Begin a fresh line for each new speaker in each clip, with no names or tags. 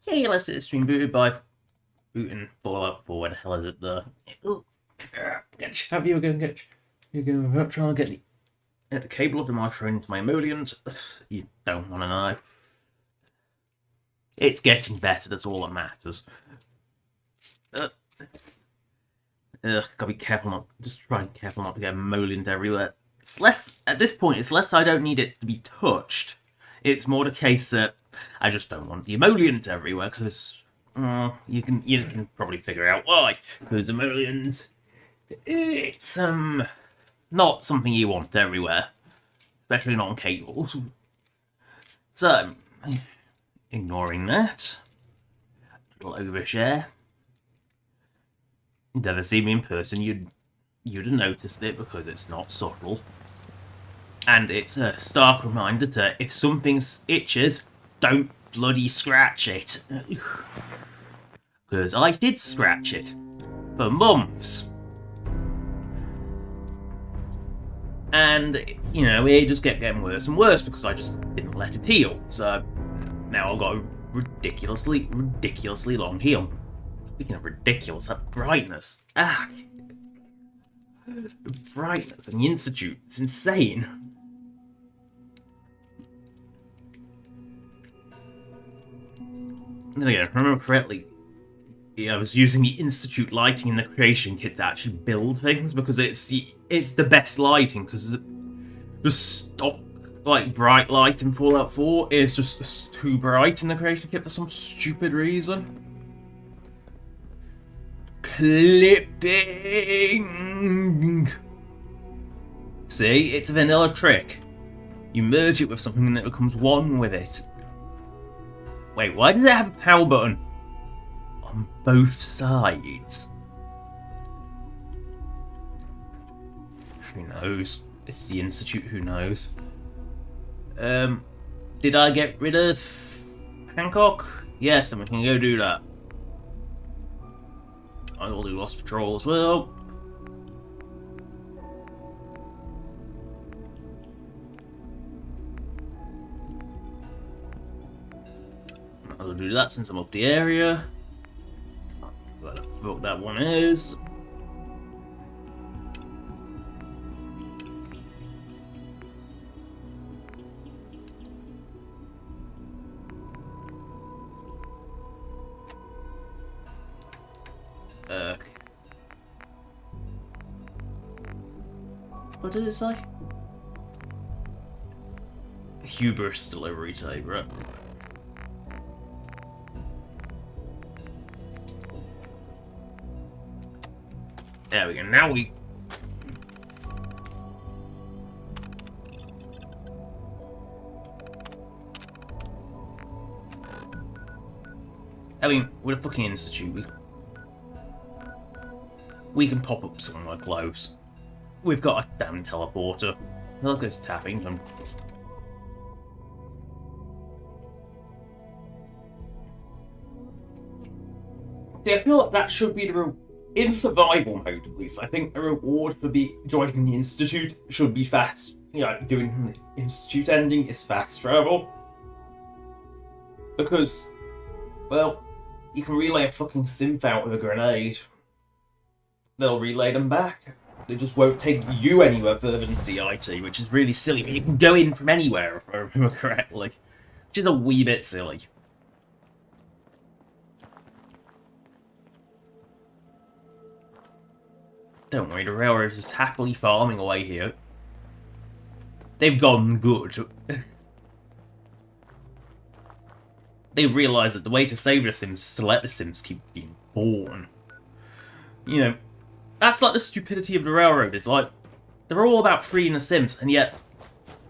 Okay, let's get the stream booted by booting Fallout 4. Where the hell is it? Have you again? You're going to try and get the cable of the microphone into my emollients. You don't want to know. It's getting better. That's all that matters. Gotta be careful not. Just try and careful not to get emollient everywhere. It's less at this point. It's less I don't need it to be touched. It's more the case that I just don't want the emollient everywhere because you can probably figure out why. Because emollients, it's not something you want everywhere, especially not on cables. So, ignoring that, a little overshare. You'd never see me in person, you'd have noticed it because it's not subtle. And it's a stark reminder to, if something itches, don't bloody scratch it. Because I did scratch it. For months. And, you know, it just kept getting worse and worse because I just didn't let it heal. So, now I've got a ridiculously long heel. Speaking of ridiculous, that brightness. The brightness in the Institute. It's insane. And again, if I remember correctly, I was using the Institute lighting in the creation kit to actually build things because it's the best lighting because the stock bright light in Fallout 4 is just too bright in the creation kit for some stupid reason. Clipping! See, it's a vanilla trick. You merge it with something and it becomes one with it. Wait, why does it have a power button on both sides? Who knows? It's the Institute, who knows? Did I get rid of Hancock? Yes, then we can go do that. I will do Lost Patrol as well. I'll do that since I'm up the area. Where the fuck that one is. What does it say? Hubris delivery type, right? There we go. Now we. I mean, with a fucking Institute, we can pop up somewhere close. We've got a damn teleporter. Look at tapping them. See, I feel like that should be the in survival mode, at least. I think the reward for joining the Institute should be fast. You know, doing the Institute ending is fast travel. Because, well, you can relay a fucking synth out with a grenade. They'll relay them back. They just won't take you anywhere further than CIT, which is really silly. But you can go in from anywhere, if I remember correctly. Which is a wee bit silly. Don't worry, the railroad is just happily farming away here. They've gone good. They've realised that the way to save the Sims is to let the Sims keep being born. You know, that's like the stupidity of the railroad. It's like, they're all about freeing the Sims, and yet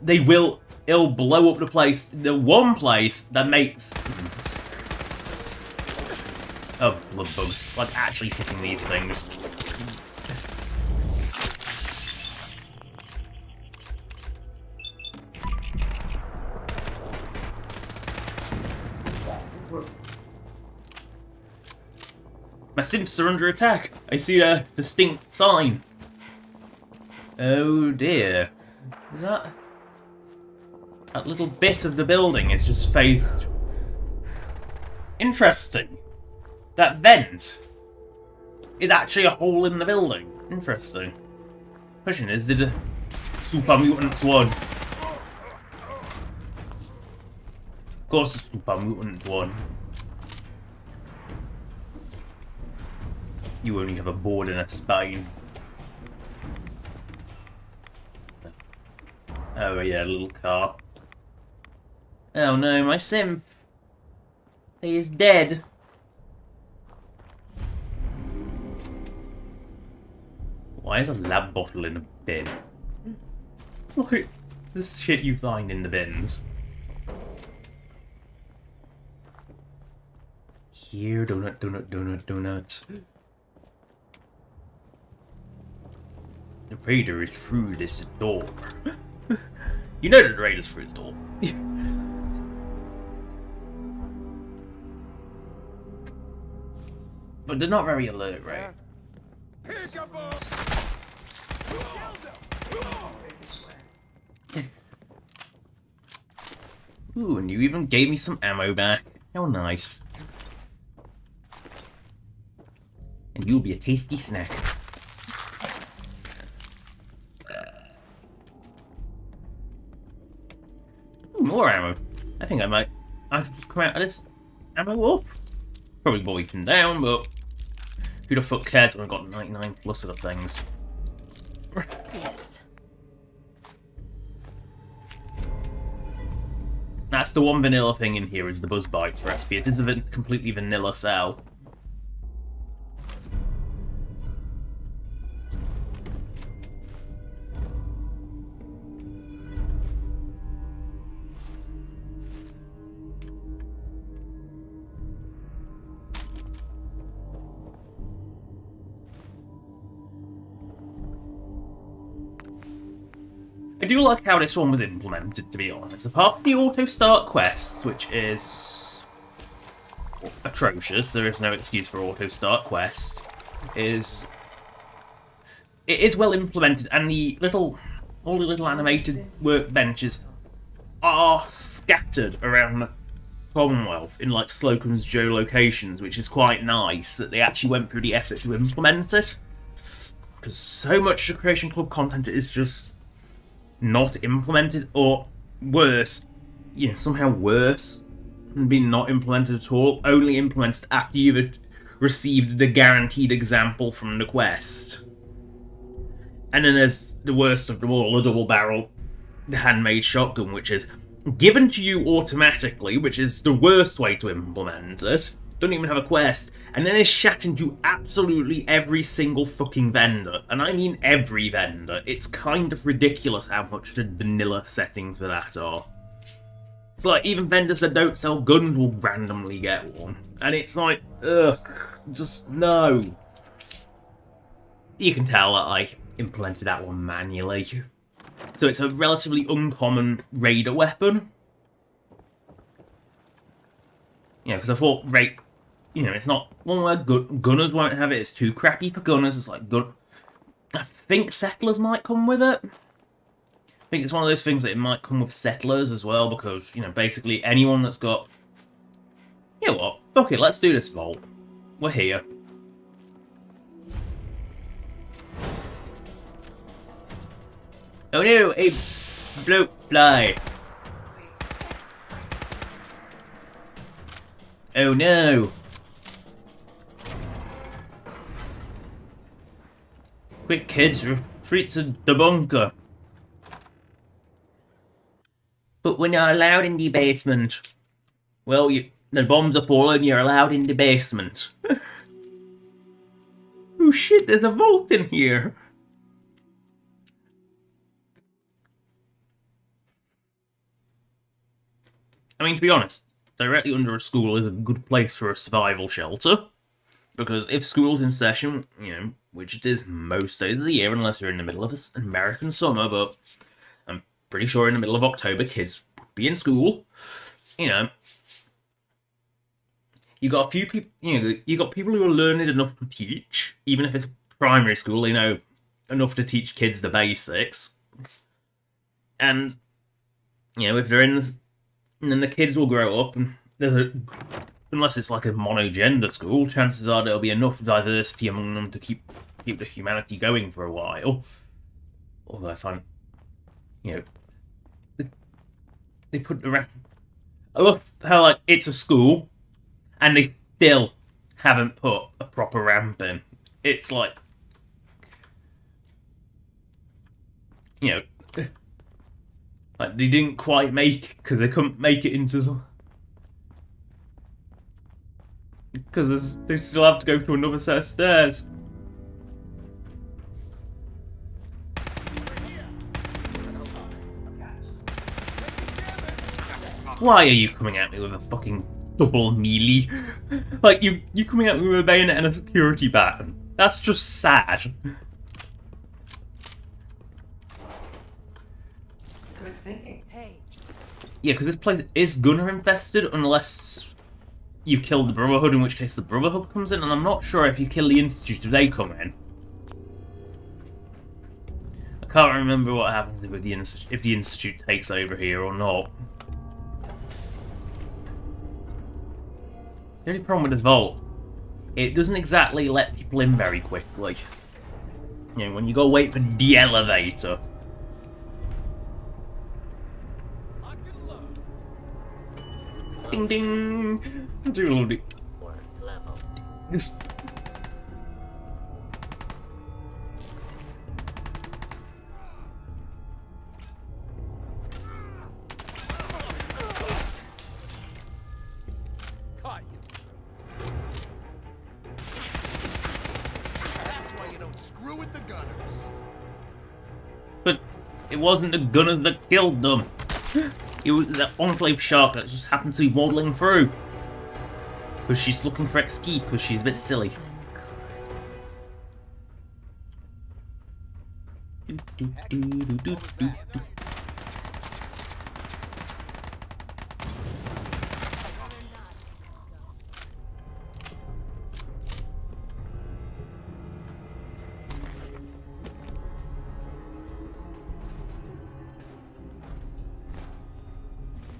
it'll blow up the place, the one place that makes... Oh, blood bugs. Like, actually hitting these things. My Sims are under attack. I see a distinct sign. Oh dear. That little bit of the building is just phased. Interesting. That vent is actually a hole in the building. Interesting. Question is, did a super mutants won? Of course, the super mutant won. You only have a board and a spine. Oh yeah, little car. Oh no, my synth. He is dead. Why is a lab bottle in a bin? What? This shit you find in the bins. Here, donut, donut, donut, donut. The raider is through this door. You know that the raider's through the door. But they're not very alert, right? Ooh, and you even gave me some ammo back. How nice. And you'll be a tasty snack. Ooh, more ammo. I think I might have to come out of this ammo up. Probably boiling down, but who the fuck cares when I've got 99 plus of the things?
Yes.
That's the one vanilla thing in here, is the buzz bite recipe. It is a completely vanilla cell. I do like how this one was implemented, to be honest. Apart from the auto-start quests, which is atrocious, there is no excuse for auto-start quests, it is well implemented, and all the little animated workbenches are scattered around the Commonwealth in like Slocum's Joe locations, which is quite nice that they actually went through the effort to implement it. Because so much of Creation Club content is just not implemented, or worse, somehow worse than being not implemented at all, only implemented after you've received the guaranteed example from the quest. And then there's the worst of them all, the double barrel, the handmade shotgun, which is given to you automatically, which is the worst way to implement it. Don't even have a quest, and then it's shat into absolutely every single fucking vendor, and I mean every vendor. It's kind of ridiculous how much the vanilla settings for that are. It's like even vendors that don't sell guns will randomly get one, and it's like, ugh, just no. You can tell that I implemented that one manually. So it's a relatively uncommon raider weapon. Because I thought it's not one where gunners won't have it. It's too crappy for gunners. It's like I think settlers might come with it. I think it's one of those things that it might come with settlers as well, because basically anyone that's got. You know what? Fuck it. Let's do this, Volt. We're here. Oh no! A bloat fly. Oh no! Quick, kids, retreat to the bunker. But we're not allowed in the basement. Well, the bombs are falling, you're allowed in the basement. Oh shit, there's a vault in here. I mean, to be honest, directly under a school is a good place for a survival shelter. Because if school's in session, which it is most days of the year, unless you're in the middle of an American summer, but I'm pretty sure in the middle of October kids would be in school. You got a few people, you got people who are learned enough to teach, even if it's primary school, they know enough to teach kids the basics. And, if they're in this, and then the kids will grow up, and there's a unless it's like a monogender school, chances are there'll be enough diversity among them to keep the humanity going for a while. Although I find, you know, they put the I love how like it's a school, and they still haven't put a proper ramp in. It's like, you know, like they didn't quite make because they couldn't make it into. Because they still have to go to another set of stairs. Why are you coming at me with a fucking double melee? Like, you coming at me with a bayonet and a security baton. That's just sad.
Good thinking. Hey.
Yeah, because this place is gunner infested unless you kill the Brotherhood, in which case the Brotherhood comes in, and I'm not sure if you kill the Institute, do they come in? I can't remember what happens with if the Institute takes over here or not. The only problem with this vault, it doesn't exactly let people in very quickly. You know, when you go wait for the elevator. Ding ding! Do a little bit. Just.
Caught you. That's why you don't screw with the gunners.
But it wasn't the gunners that killed them. It was that enclave shark that just happened to be waddling through. Because she's looking for XP, because she's a bit silly.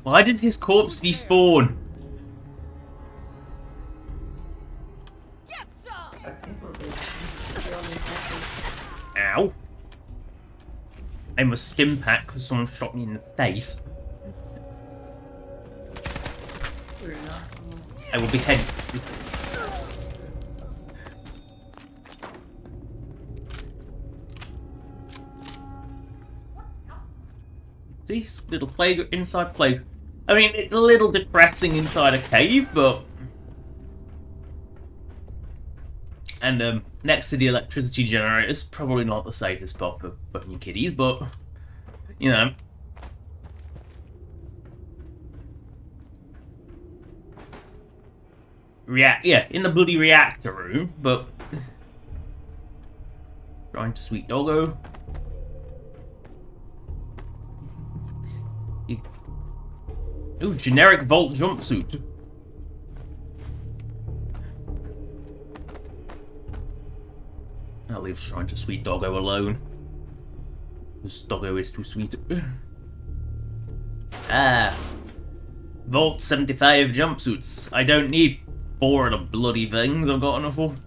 Why did his corpse despawn?
I think we're both.
Ow. I'm a stim pack because someone shot me in the face.
We're not.
I will behead you. See? Little plague inside plague. I mean, it's a little depressing inside a cave, but... And, next to the electricity generator, it's probably not the safest spot for fucking kiddies, but... You know... Yeah, in the bloody reactor room, but... Trying to sweet doggo. Ooh, generic Vault jumpsuit. I'll leave trying to sweet doggo alone. This doggo is too sweet. Ah. Vault 75 jumpsuits. I don't need 4 of the bloody things. I've got enough of.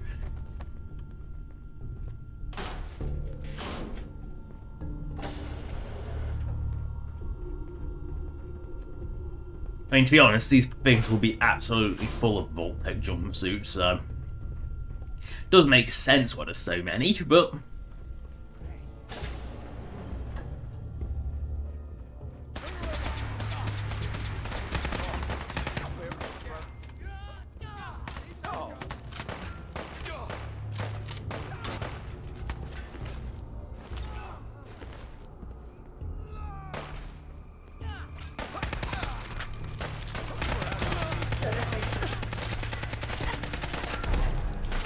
I mean, to be honest, these things will be absolutely full of Vault-Tec jumpsuits, so... Does make sense why there's so many, but...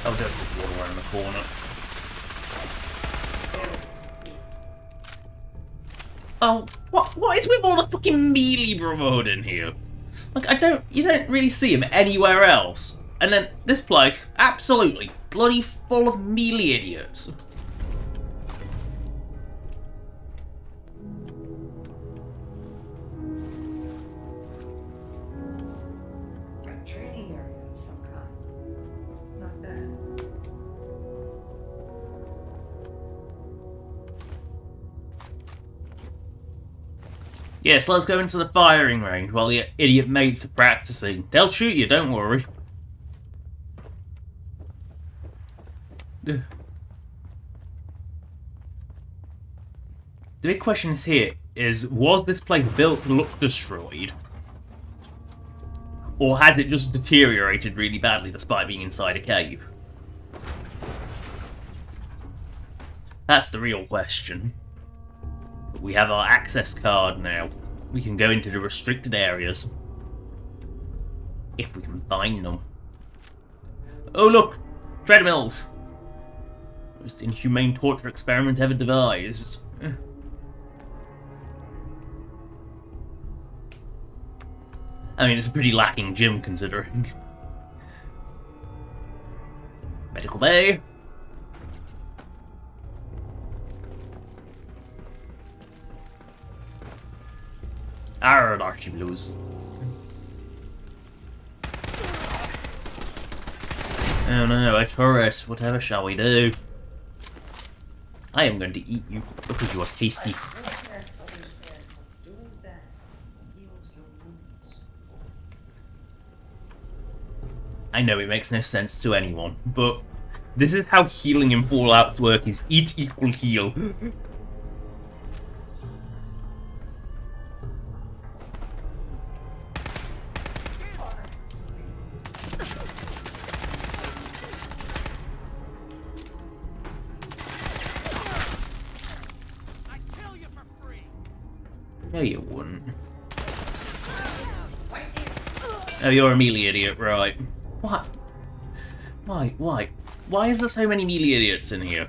Oh, don't put water around the corner. Oh, what is with all the fucking melee Brotherhood in here? Like, you don't really see him anywhere else. And then this place, absolutely bloody full of melee idiots.
Training area.
Yes, let's go into the firing range while your idiot mates are practicing. They'll shoot you, don't worry. The big question is here is, was this place built to look destroyed? Or has it just deteriorated really badly despite being inside a cave? That's the real question. But we have our access card now. We can go into the restricted areas. If we can find them. Oh look! Treadmills! Most inhumane torture experiment ever devised. I mean, it's a pretty lacking gym, considering. Medical bay. Arrgh, Archie Blues. Oh no, a turret. Whatever shall we do? I am going to eat you because you are tasty. I know it makes no sense to anyone, but this is how healing in Fallout works: is eat equal heal. No, you wouldn't. Oh, you're a melee idiot, right. What? Why? Why is there so many melee idiots in here?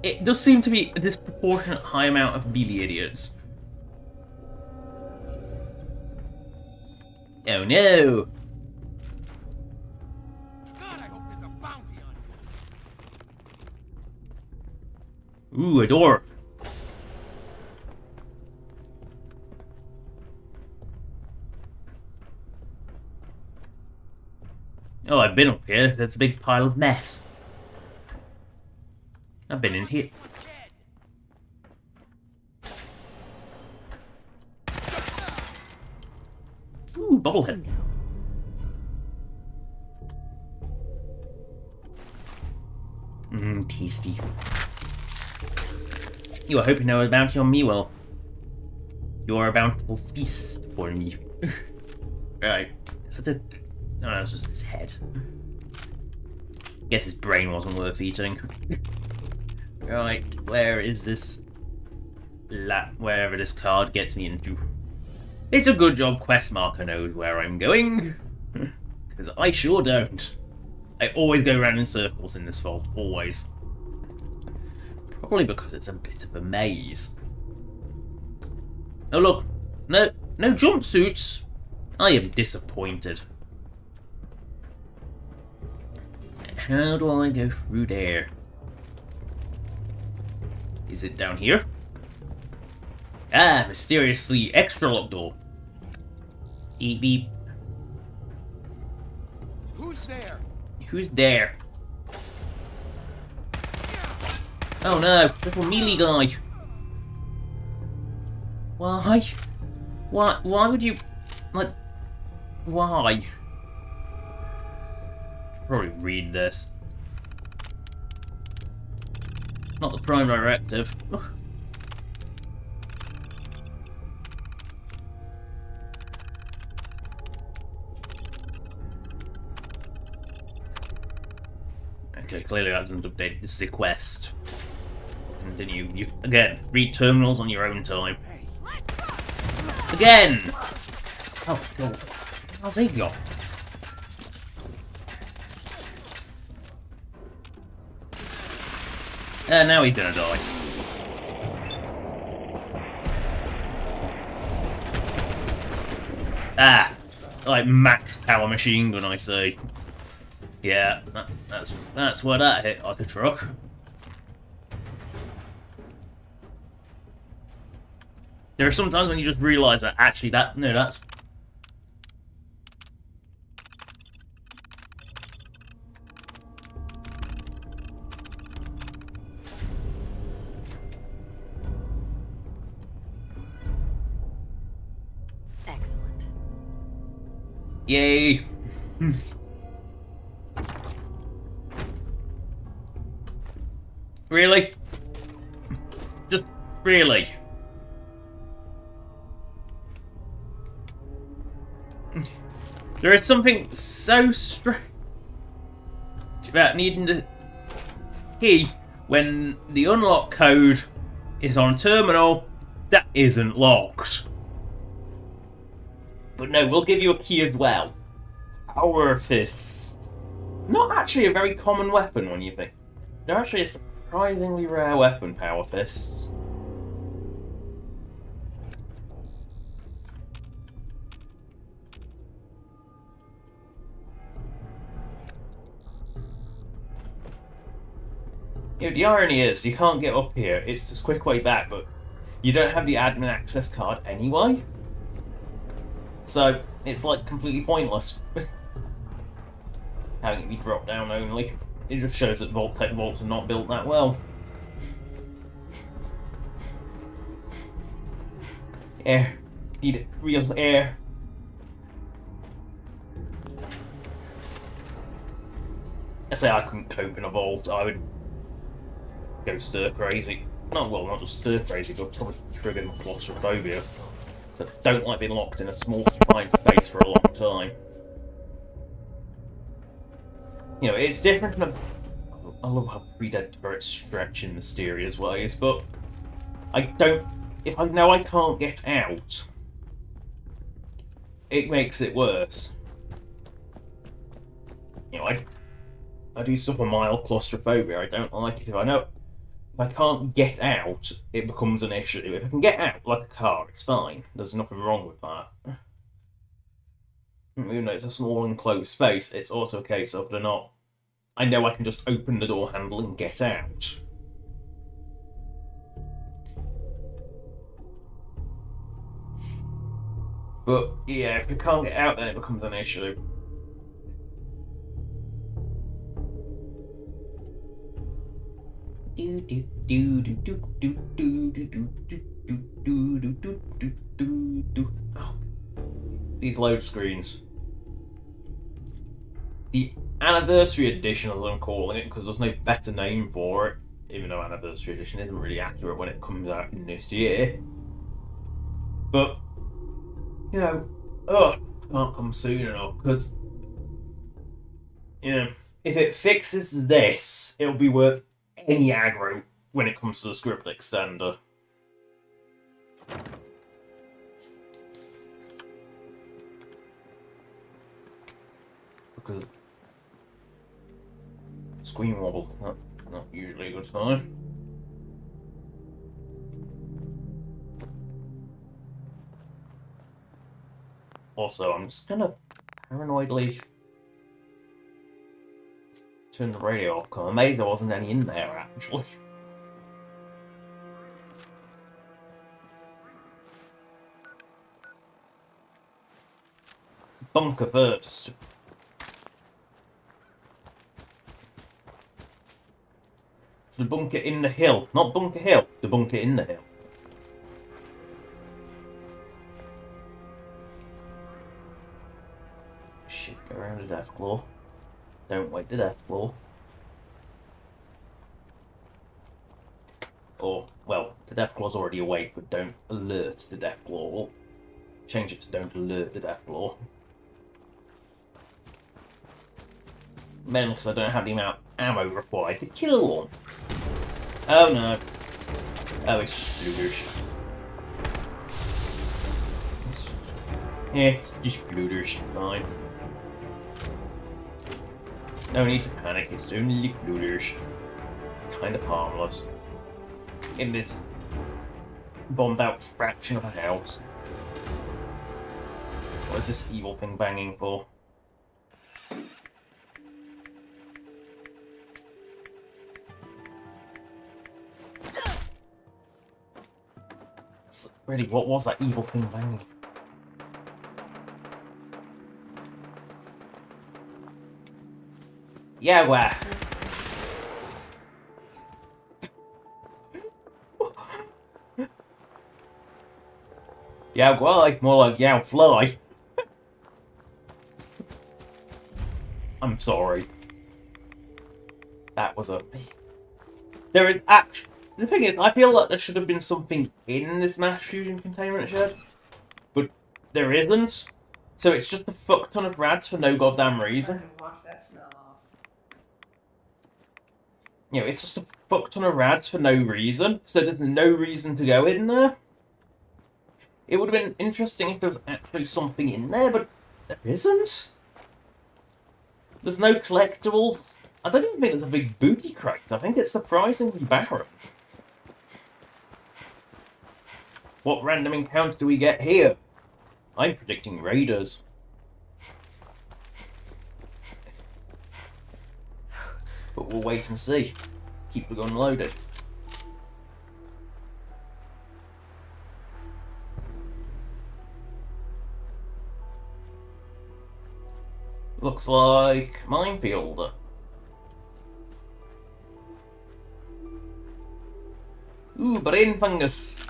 It does seem to be a disproportionate high amount of melee idiots. Oh no!
God, I hope there's a bounty on you.
Ooh, a door. Oh, I've been up here. There's a big pile of mess. I've been in here. Ooh, bobblehead. Mmm, tasty. You were hoping there was a bounty on me, well, you're a bountiful feast for me. Right. Such a... Oh, no, it's just his head. Guess his brain wasn't worth eating. Right, where is this... wherever this card gets me into. It's a good job Quest Marker knows where I'm going. Because I sure don't. I always go around in circles in this vault, always. Probably because it's a bit of a maze. Oh look, no jumpsuits. I am disappointed. How do I go through there? Is it down here? Ah, mysteriously extra locked door. Beep beep.
Who's there?
Who's there? Oh no, little melee guy. Why? Why would you... like... why? Probably read this. Not the prime directive. Okay, clearly that doesn't update. This is a quest. Continue. You again, read terminals on your own time. Again! Oh god. How's he got? Now he's gonna die. Ah! Like max power machine gun, I say. Yeah, that's where that hit like a truck. There are some times when you just realise that actually that's... Yay! Really? Just really? There is something so strange about needing the key when the unlock code is on a terminal that isn't locked. But no, we'll give you a key as well. Power Fist. Not actually a very common weapon when you think. They're actually a surprisingly rare weapon, Power Fists. You know, the irony is, you can't get up here. It's just a quick way back, but you don't have the admin access card anyway. So, it's like completely pointless. Having it be drop down only. It just shows that Vault-Tec vaults are not built that well. Air. Need real air. I say I couldn't cope in a vault. I would go stir crazy. No, well, not just stir crazy, but probably trigger my claustrophobia. So I don't like being locked in a small confined space for a long time. You know, it's different from I love how Predator stretch in mysterious ways, but I don't. If I know I can't get out, it makes it worse. You know, I do suffer mild claustrophobia. I don't like it. If I know if I can't get out, it becomes an issue. If I can get out like a car, it's fine. There's nothing wrong with that. Even though it's a small enclosed space, it's also a case of they're not. I know I can just open the door handle and get out. But yeah, if you can't get out, then it becomes an issue. Oh. These load screens. The Anniversary Edition, as I'm calling it, because there's no better name for it, even though Anniversary Edition isn't really accurate when it comes out in this year. But, you know, can't come soon enough, because, you know, if it fixes this, it'll be worth any aggro when it comes to the script extender. Because screen wobble, not usually a good sign. Also, I'm just gonna paranoidly turn the radio off, because I'm amazed there wasn't any in there, actually. Bunker first. It's the bunker in the hill. Not Bunker Hill, the bunker in the hill. Shit, go around the death claw. Don't wait the death claw. Or, well, the death claw's already awake, but don't alert the death claw. Change it to don't alert the death claw. Mainly because I don't have the amount of ammo required to kill one. Oh no. Oh, it's just flooders. Yeah, it's just flooders, it's fine. No need to panic, it's only flooders. Kind of harmless. In this bombed out fraction of a house. What is this evil thing banging for? Really, what was that evil thing banging? Yeah, where? Yeah, why? More like yeah, fly. I'm sorry. That was a... There is actually... The thing is, I feel like there should have been something in this mass fusion containment shed, but there isn't. So it's just a fuck ton of rads for no goddamn
I
reason.
can wash that smell off.
You know, it's just a fuck ton of rads for no reason, so there's no reason to go in there. It would have been interesting if there was actually something in there, but there isn't. There's no collectibles. I don't even think there's a big booty crate. I think it's surprisingly barren. What random encounter do we get here? I'm predicting raiders. But we'll wait and see. Keep the gun loaded. Looks like minefield. Ooh, brain fungus.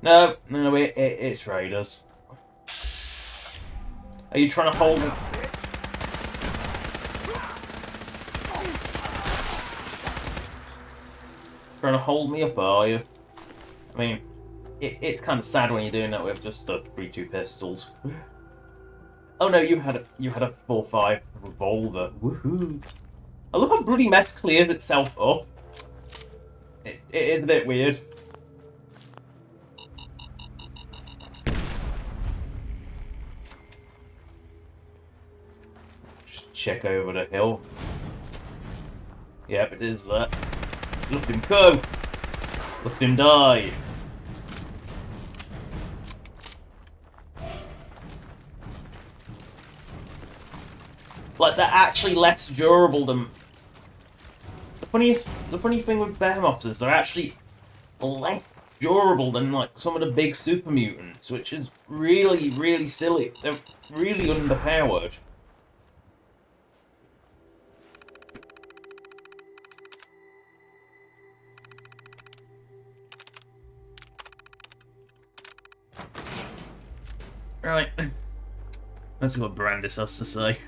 No, it's raiders. Are you trying to hold me? Trying to hold me up, are you? I mean, it's kind of sad when you're doing that with just 3-2 pistols. Oh no, you had a 4.5 revolver. Woohoo! I love how bloody mess clears itself up. It is a bit weird. Just check over the hill. Yep, it is that. Look him go! Look him die! Like, they're actually less durable than... The funny thing with behemoths is they're actually less durable than, like, some of the big super mutants, which is really, really silly. They're really underpowered. Right. Let's see what Brandis has to say.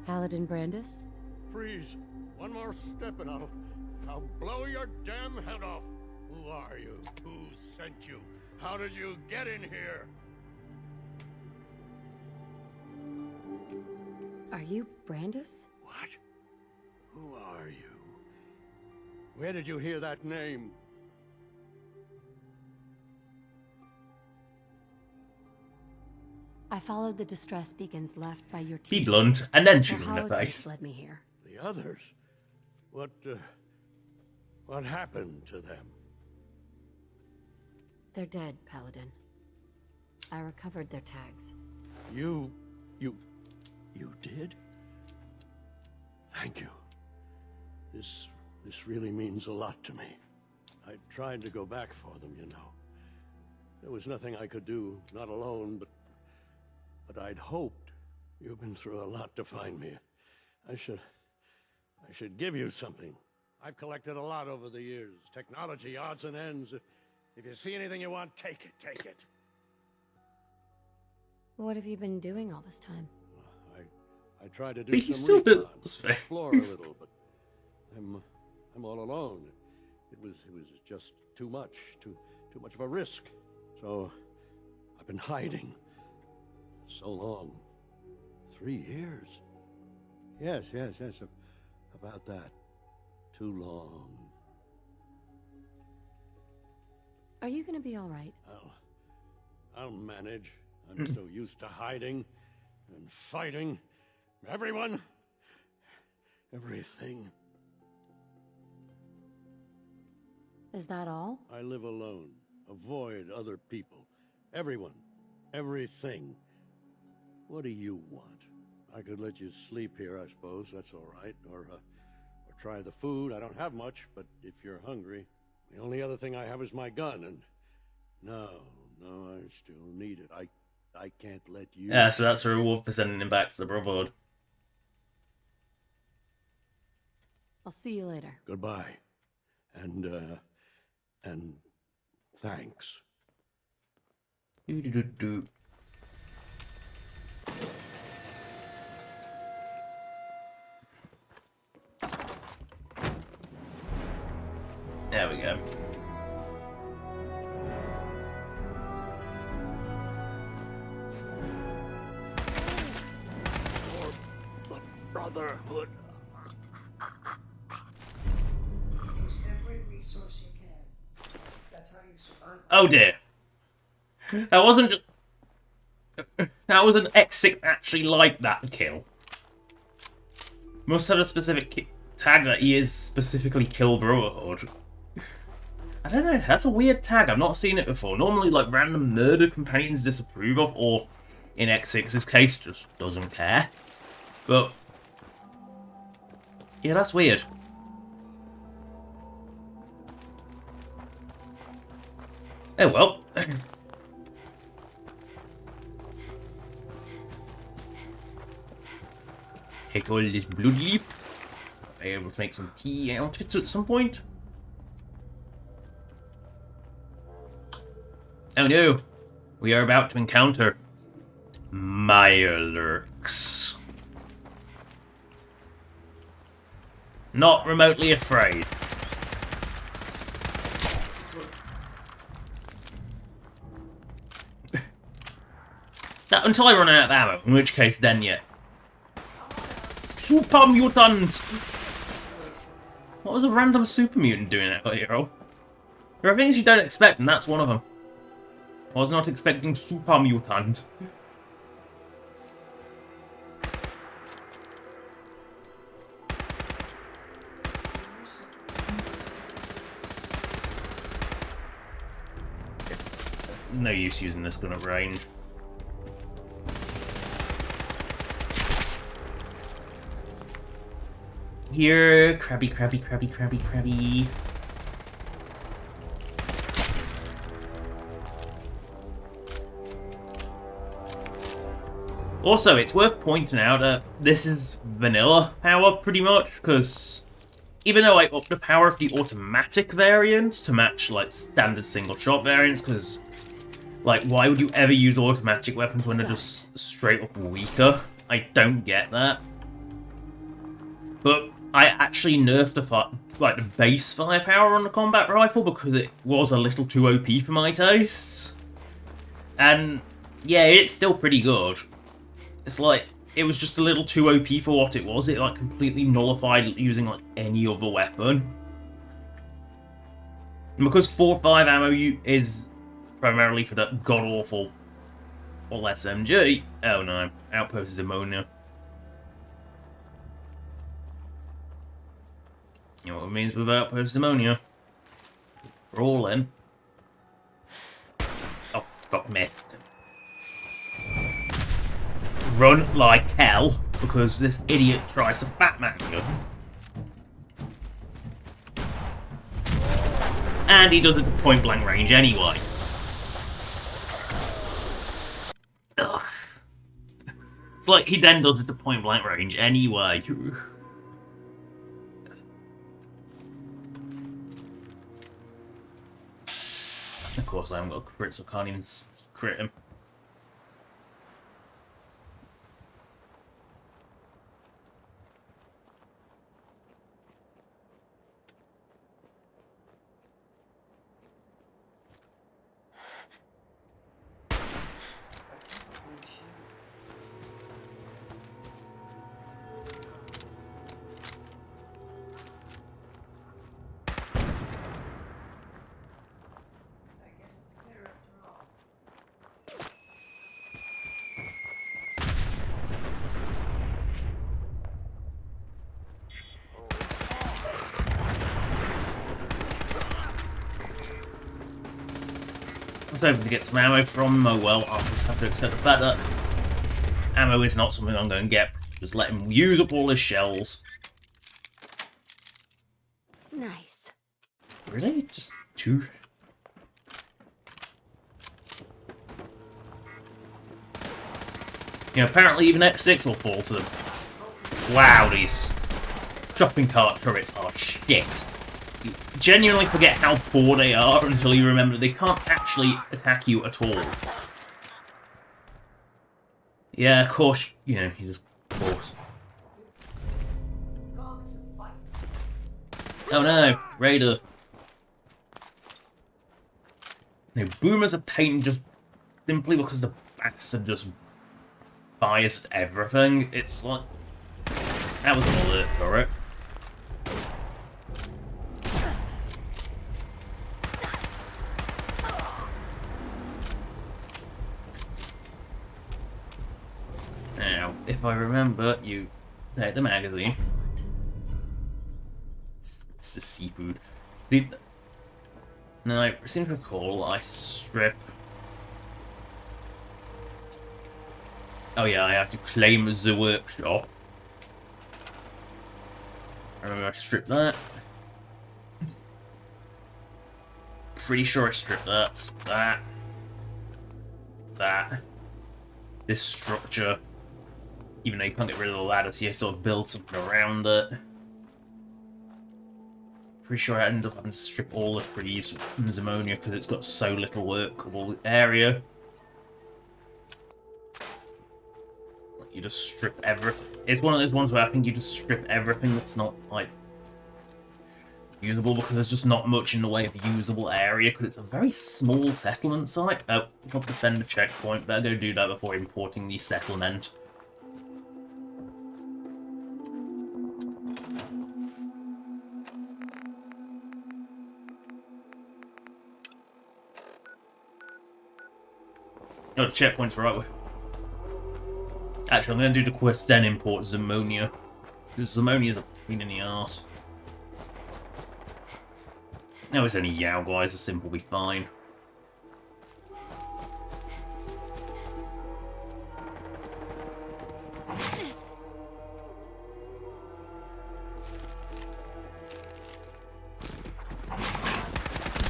Paladin Brandis?
Freeze. One more step and I'll blow your damn head off. Who are you? Who sent you? How did you get in here?
Are you Brandis?
What? Who are you? Where did you hear that name?
I followed the distress beacons left by your team.
Be blunt, and then
Your
shoot him in the
holotapes
face.
led me here.
The others? What happened to them?
They're dead, Paladin. I recovered their tags.
You did? Thank you. This really means a lot to me. I tried to go back for them, you know. There was nothing I could do, not alone, but I'd hoped. You've been through a lot to find me. I should give you something. I've collected a lot over the years. Technology, odds and ends. If you see anything you want, take it, take it.
What have you been doing all this time?
I tried to do
But he
some
still
recon,
does.
explore a little, but I'm all alone. It was just too much of a risk. So I've been hiding so long. 3 years. Yes, about that. Too long.
Are you gonna be all right?
I'll manage. I'm so used to hiding and fighting. Everyone, everything.
Is that all?
I live alone. Avoid other people. Everyone. Everything. What do you want? I could let you sleep here, I suppose. That's all right. Or try the food. I don't have much, but if you're hungry, the only other thing I have is my gun, and no, I still need it. I can't let you...
Yeah, so that's a reward for sending him back to the Brotherhood.
I'll see you later.
Goodbye. And Thanks.
Do-do-do-do. There we go.
For the Brotherhood.
Use every resource you can. That's how you survive.
Oh dear. That wasn't just... That was an X6 actually like that kill. Must have a specific tag that he is specifically kill Brotherhood. I don't know, that's a weird tag, I've not seen it before. Normally, like, random murder companions disapprove of, or, in X6's case, just doesn't care. But, yeah, that's weird. Oh well. Take all this blood leaf. Be able to make some tea outfits at some point. Oh no! We are about to encounter Mirelurks. Not remotely afraid. That, until I run out of ammo, in which case then yeah. Super mutant! What was a random super mutant doing out here? There are things you don't expect, and that's one of them. I was not expecting super mutant. No use using this gun at range. Here, crabby, crabby, crabby, crabby, crabby. Also, it's worth pointing out that this is vanilla power, pretty much, because even though I upped the power of the automatic variant to match, like, standard single-shot variants, because, like, why would you ever use automatic weapons when they're just straight-up weaker? I don't get that. But I actually nerfed the base firepower on the combat rifle because it was a little too OP for my tastes. And, yeah, it's still pretty good. It's like, it was just a little too OP for what it was. It, like, completely nullified using, like, any other weapon. And because 4.5 ammo is primarily for that god-awful or SMG. Oh no, Outpost is ammonia. You know what it means with Outpost ammonia? We're all in. Oh, fuck, missed. Run like hell, because this idiot tries to Batman you. And he does it at point blank range anyway. Ugh. It's like he then does it at point blank range anyway. Of course I haven't got a crit, so I can't even crit him.
I guess it's clear after all.
I was hoping to get some ammo from him. Oh well, I'll just have to accept the fact that ammo is not something I'm going to get. Just let him use up all his shells.
Nice.
Really? Just two? Yeah, apparently even X6 will fall to them. Wow, these shopping cart turrets are shit. You genuinely forget how poor they are until you remember they can't actually attack you at all. Yeah, of course, you know, you just... Of course.
Call this a fight.
Oh no, Raider. No, boomers are pain just simply because the bats are just biased everything. It's like... That was an alert for it. Now, if I remember, you take the magazine.
Excellent.
It's just seafood. Now, I seem to recall I strip... Oh yeah, I have to claim the workshop. I strip that. Pretty sure I stripped that. That. This structure. Even though you can't get rid of the ladder, so you sort of build something around it. Pretty sure I ended up having to strip all the trees from Zimonia because it's got so little workable area. You just strip everything. It's one of those ones where I think you just strip everything that's not, like, usable because there's just not much in the way of usable area because it's a very small settlement site. Oh, got to defend the checkpoint. Better go do that before importing the settlement. No, the checkpoint's right way. Actually, I'm going to do the quest, then import Zimonia. Because Zimonia's a pain in the arse. No, it's only Yao guys, a simple will be fine.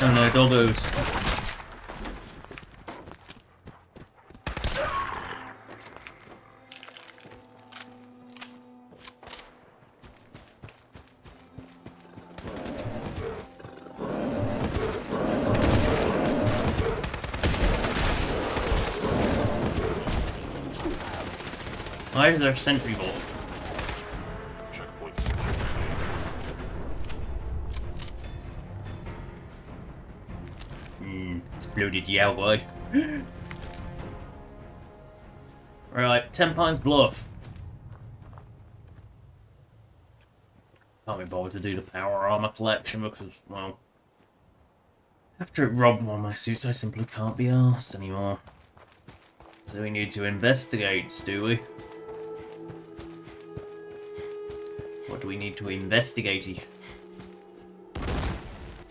Oh no, doggos. Why is there a sentry ball? Exploded Yao boy. Right, 10 Pines Bluff. Can't be bothered to do the power armor collection because, well, after it robbed one of my suits, I simply can't be arsed anymore. So we need to investigate, do we? What do we need to investigate?
There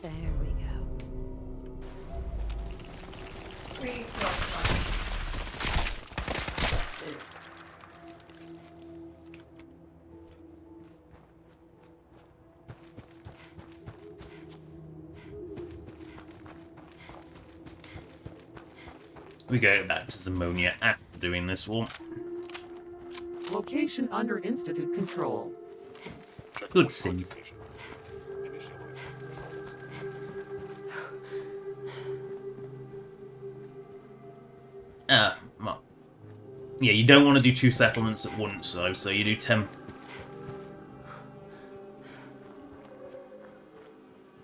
we go.
Please don't fight. That's it.
We go back to Zimonia after doing this one.
Location under Institute control.
Good save. Well, yeah, you don't want to do 2 settlements at once, though, so you do 10...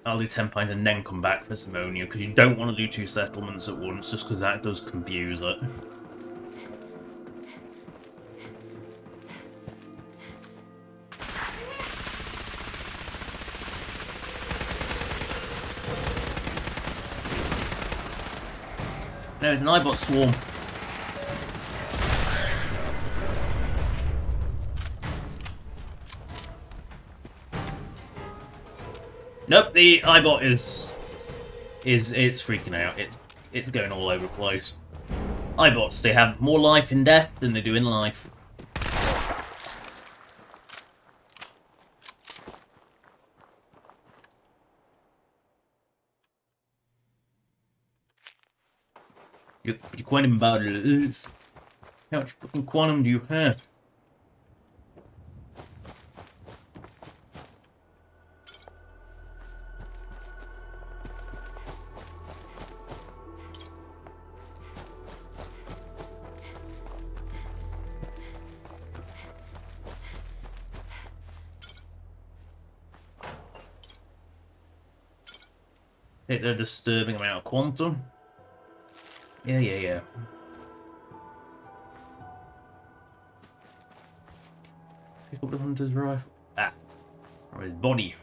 I'll do 10 Pines and then come back for Zimonia, because you don't want to do 2 settlements at once, just because that does confuse it. There's an Eyebot swarm. Nope, the Eyebot is it's freaking out. It's going all over the place. Eyebots, they have more life in death than they do in life. You're quantum about it is. How much fucking quantum do you have? Hit a disturbing amount of quantum. Yeah. Pick up the hunter's rifle. Ah, or his body.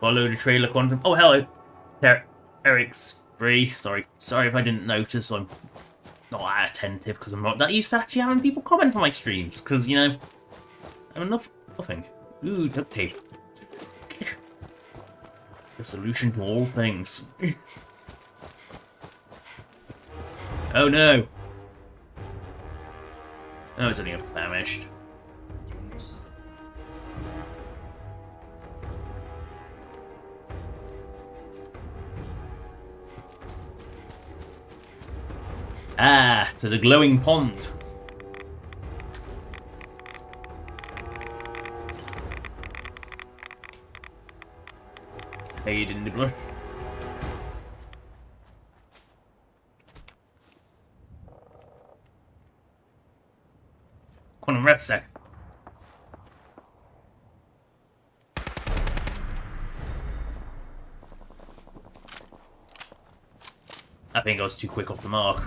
Follow the trailer quantum. Oh, hello. There, Eric's free. Sorry if I didn't notice. I'm not that attentive because I'm not that used to actually having people comment on my streams. Because, you know, I'm nothing. Ooh, duct tape. The solution to all things. Oh no. Oh, it's only a famished. Ah, to the glowing pond. Hide in the brush. Quantum rest sec. I think I was too quick off the mark.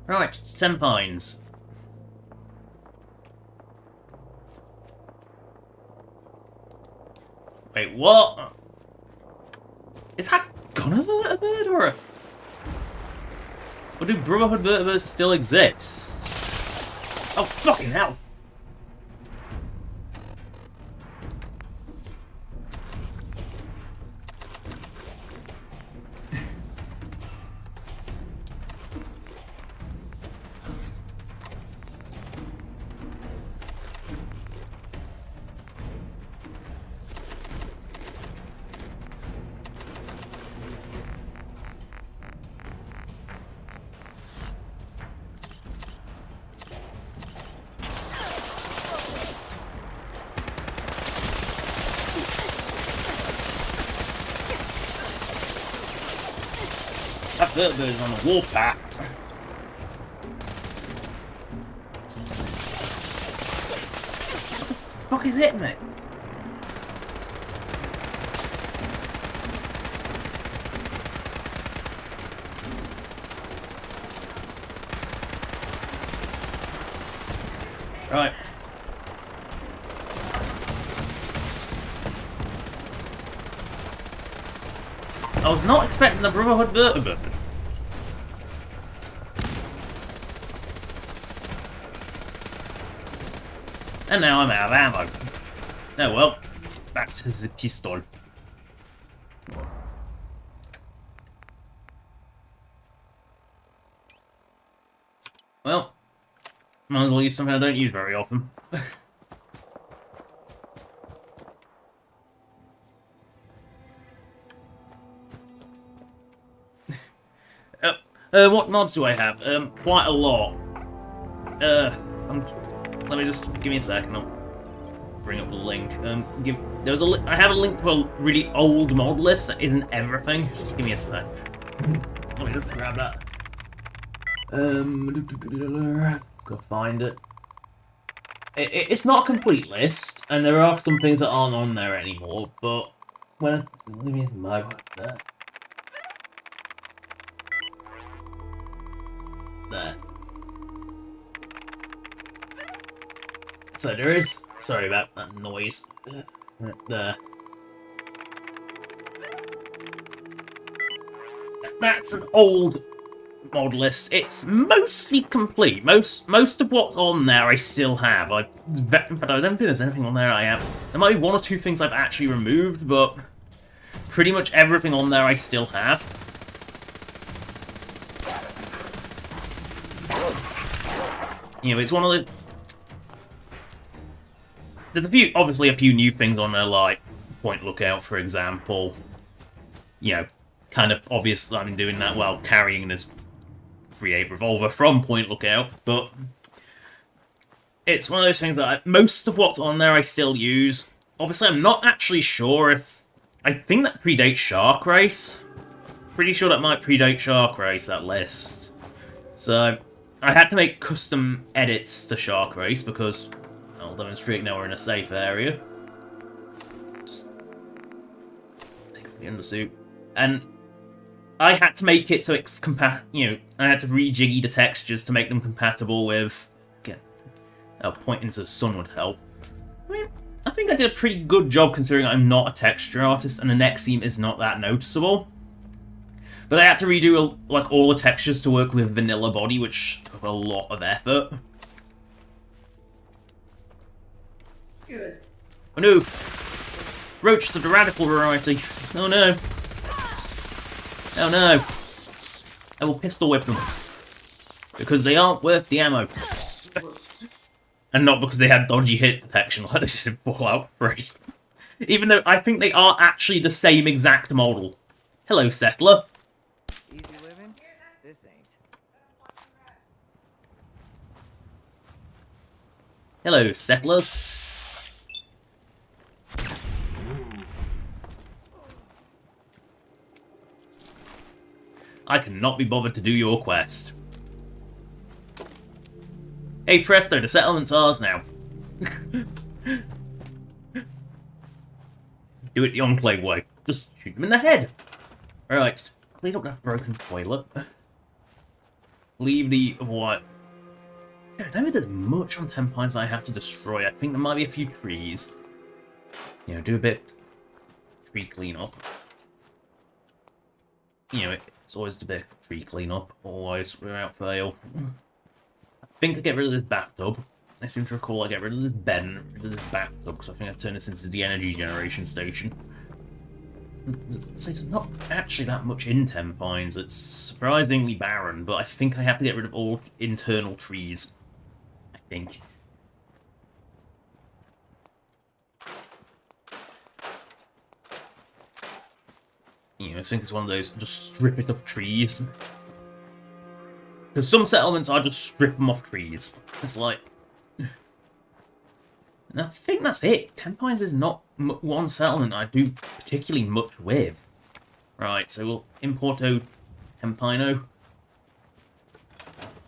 Right, it's 10 pines. Wait, what? Is that gonna vertebrate or a... Or do Brotherhood vertebrates still exist? Oh, fucking hell! That vertebrate is on the warpath. What the fuck is it, mate? Right. I was not expecting the Brotherhood vertebrate. And now I'm out of ammo. Oh well, back to the pistol. Well, might as well use something I don't use very often. What mods do I have? Quite a lot. Let me just give me a second. I'll bring up the link. I have a link to a really old mod list that isn't everything. Just give me a sec. Let me just grab that. Let's go find it. It's not a complete list, and there are some things that aren't on there anymore. But when let me know there. There. So there is... Sorry about that noise. There. That's an old mod list. It's mostly complete. Most of what's on there I still have. But I don't think there's anything on there I have. There might be one or two things I've actually removed, but pretty much everything on there I still have. You know, it's one of the... There's obviously a few new things on there, like Point Lookout, for example. You know, kind of obvious that I'm doing that while carrying this 3.8 revolver from Point Lookout, but it's one of those things that most of what's on there I still use. Obviously, I'm not actually sure if I think that predates Shark Race. Pretty sure that might predate Shark Race, that list. So, I had to make custom edits to Shark Race because I'll demonstrate now we're in a safe area. Just take off the undersuit. And I had to make it so it's I had to rejiggy the textures to make them compatible with... pointing to the sun would help. I think I did a pretty good job considering I'm not a texture artist and the neck seam is not that noticeable. But I had to redo like all the textures to work with vanilla body, which took a lot of effort.
Good.
Oh no! Roaches of the radical variety. Oh no! Oh no! I will pistol whip them. Because they aren't worth the ammo. And not because they had dodgy hit detection like they did in Fallout 3. Even though I think they are actually the same exact model. Hello, Settler.
Easy living? This ain't.
Hello, Settlers. I cannot be bothered to do your quest. Hey presto, the settlement's ours now. Do it the Enclave way. Just shoot them in the head. Alright, clean up that broken toilet. Leave the what? I don't think there's much on 10 Pines I have to destroy. I think there might be a few trees. You know, do a bit tree cleanup. You know, it's always a bit tree cleanup, always without fail. I think I get rid of this bathtub. I seem to recall I get rid of this bed and rid of this bathtub because I think I've turned this into the energy generation station. So there's not actually that much in 10 Pines. It's surprisingly barren, but I think I have to get rid of all internal trees. I think. You know, I think it's one of those, just strip it of trees. Because some settlements are just strip them off trees. It's like... And I think that's it. 10 Pines is not one settlement I do particularly much with. Right, so we'll importo 10 Pino.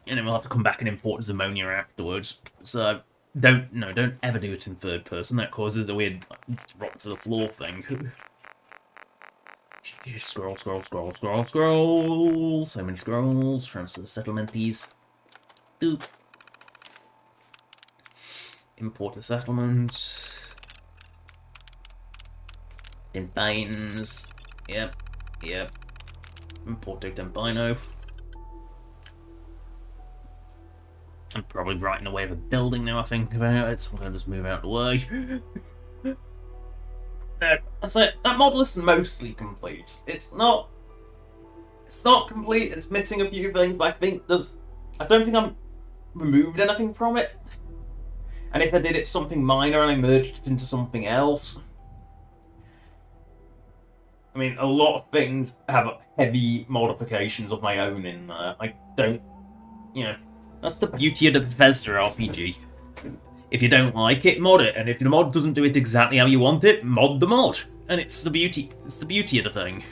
And then we'll have to come back and import Zimonia afterwards. So, don't ever do it in third person. That causes the weird drop to the floor thing. Scroll, scroll, scroll, scroll, scroll. So many scrolls. Transfer settlements. Doop. Import a settlement. 10 Pines. Yep. Yep. Import to 10 Pino. I'm probably right in the way of a building now I think about it, so I'm going to just move out of the way. I say that model is mostly complete. It's not complete. It's missing a few things, but I don't think I'm removed anything from it. And if I did, it's something minor and I merged it into something else. I mean, a lot of things have heavy modifications of my own in there. I don't, that's the beauty of the Bethesda RPG. If you don't like it, mod it, and if the mod doesn't do it exactly how you want it, mod the mod. And it's the beauty of the thing.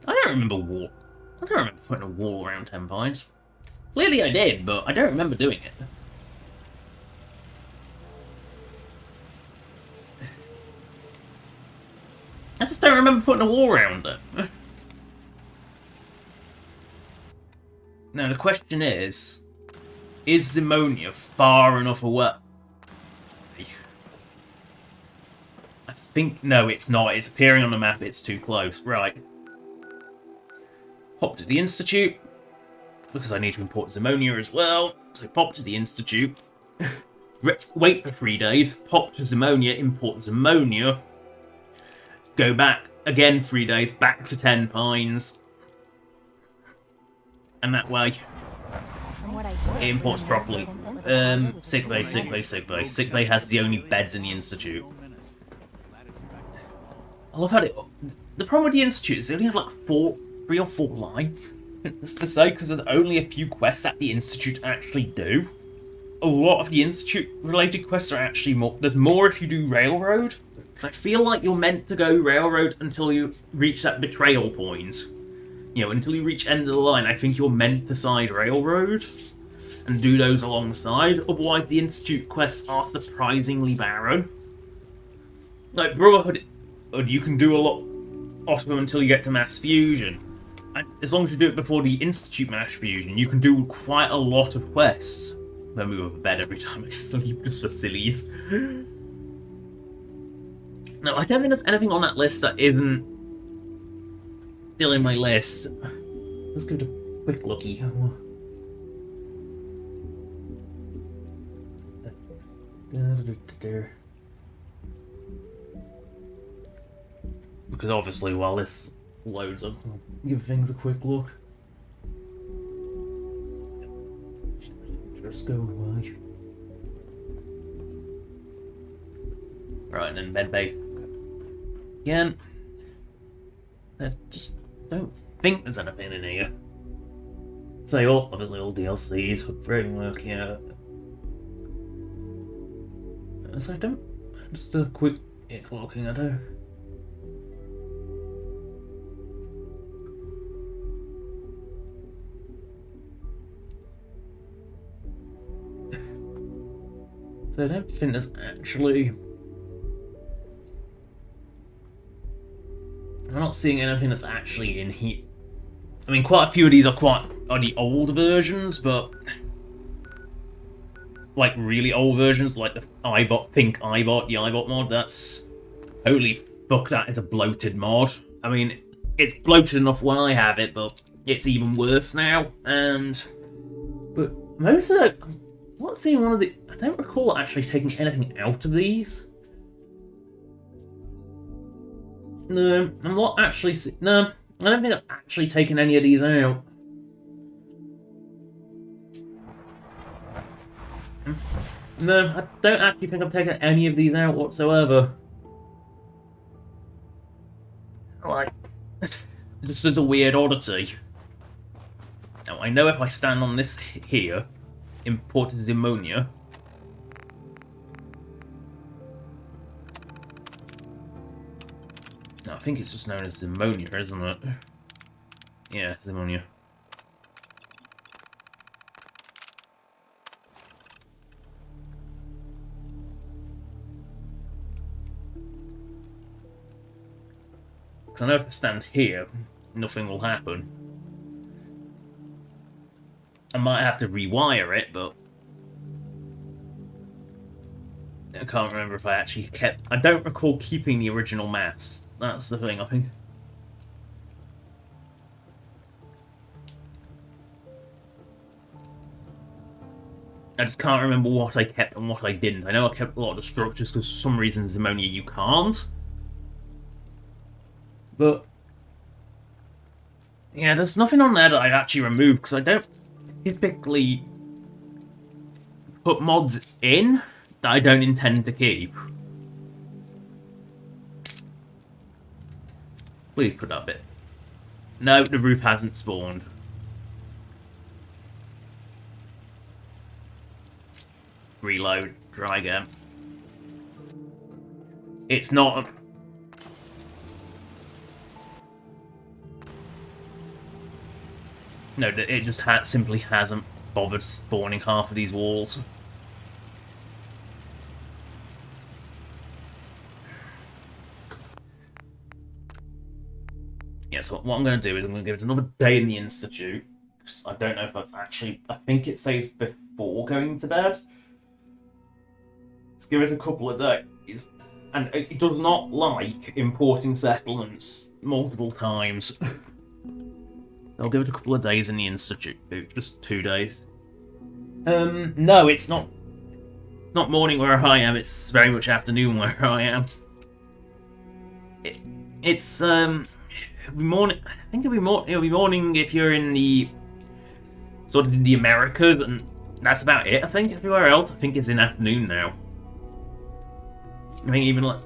I don't remember putting a wall around 10 Pines. Clearly I did, but I don't remember doing it. I just don't remember putting a wall around it. Now the question is Zimonia far enough away? I think, no, it's not. It's appearing on the map, it's too close. Right. Pop to the Institute, because I need to import Zimonia as well. So pop to the Institute, wait for 3 days, pop to Zimonia, import Zimonia, go back again 3 days, back to 10 Pines, and that way it imports properly. Sick bay. Sick bay has the only beds in the Institute. I love how the problem with the Institute is they only have like 3 or 4 lines to say, because there's only a few quests that the Institute actually do. A lot of the Institute related quests are actually more. There's more if you do Railroad, I feel like you're meant to go railroad until you reach that betrayal point. You know, until you reach end of the line, I think you're meant to side railroad and do those alongside. Otherwise, the Institute quests are surprisingly barren. Like Brotherhood, you can do a lot of them until you get to Mass Fusion. And as long as you do it before the Institute Mass Fusion, you can do quite a lot of quests. I move over bed every time I sleep just for sillies. No, I don't think there's anything on that list that isn't still in my list. Let's give it a quick looky. Because obviously, while this loads up, I'll give things a quick look. Just go away. Right, and then medbay. Again, I just don't think there's anything in here. So, obviously, all DLCs for framework, yeah. So I don't. Just a quick looking at her. So I don't think there's actually. I'm not seeing anything that's actually in here. I mean, quite a few of these are the old versions, but like really old versions, like the Pink Eyebot, the Eyebot mod. That's holy fuck. That is a bloated mod. I mean, it's bloated enough when I have it, but it's even worse now. But most of I'm not seeing one of the. I don't recall actually taking anything out of these. No, I'm not actually. No, I don't think I've actually taken any of these out. No, I don't actually think I've taken any of these out whatsoever. Like, this is a weird oddity. Now, I know if I stand on this here, imported Zimonia. No, I think it's just known as Zimonia, isn't it? Yeah, Zimonia. Because I know if I stand here, nothing will happen. I might have to rewire it, but I can't remember if I actually kept. I don't recall keeping the original masts. That's the thing, I think. I just can't remember what I kept and what I didn't. I know I kept a lot of the structures because for some reason Zimonia you can't. But yeah, there's nothing on there that I actually removed because I don't typically put mods in that I don't intend to keep. Please put up it. No, the roof hasn't spawned. Reload. Try again. It's not. No, it just simply hasn't bothered spawning half of these walls. Yeah, so what I'm going to do is I'm going to give it another day in the Institute. I don't know if that's actually. I think it says before going to bed. Let's give it a couple of days. And it does not like importing settlements multiple times. I'll give it a couple of days in the Institute. Just 2 days. No, it's not. Not morning where I am. It's very much afternoon where I am. It's it'll be morning. I think it'll be morning if you're in the sort of the Americas, and that's about it. I think everywhere else, I think it's in afternoon now. I think even like.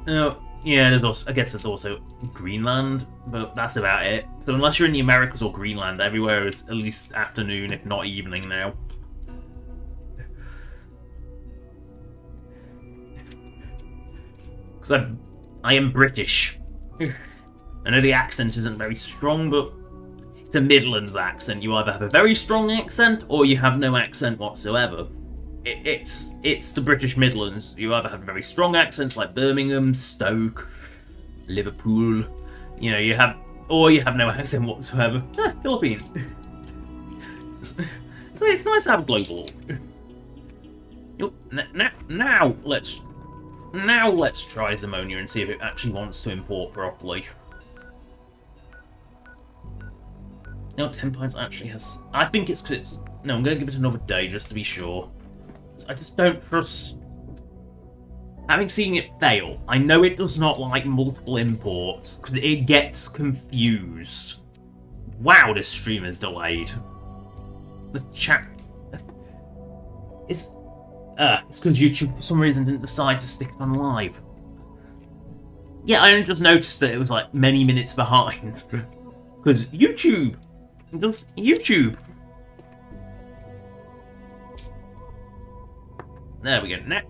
Oh, yeah, there's also. I guess there's also Greenland, but that's about it. So unless you're in the Americas or Greenland, everywhere is at least afternoon, if not evening now. Because I am British. I know the accent isn't very strong, but it's a Midlands accent. You either have a very strong accent, or you have no accent whatsoever. It's the British Midlands. You either have very strong accents like Birmingham, Stoke, Liverpool, you know, you have no accent whatsoever. Philippines. So it's nice to have a global. Now let's try Zimonia and see if it actually wants to import properly. No, 10 points actually has. I think it's because it's. No, I'm going to give it another day just to be sure. I just don't trust. Having seen it fail, I know it does not like multiple imports because it gets confused. Wow, this stream is delayed. The chat. It's because YouTube for some reason didn't decide to stick it on live. Yeah, I only just noticed that it was like many minutes behind. Because YouTube does YouTube. There we go.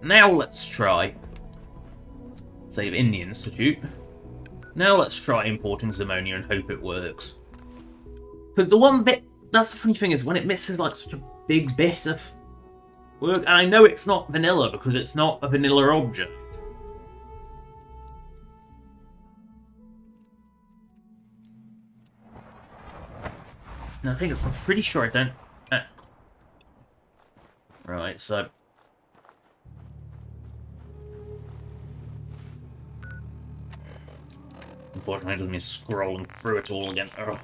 Now let's try. Save in the Institute. Now let's try importing Zimonia and hope it works. Because the one bit, that's the funny thing, is when it misses like such a big bit of work, and I know it's not vanilla because it's not a vanilla object. No, I'm pretty sure I don't. Right, so. Unfortunately, it doesn't mean scrolling through it all again. Oh.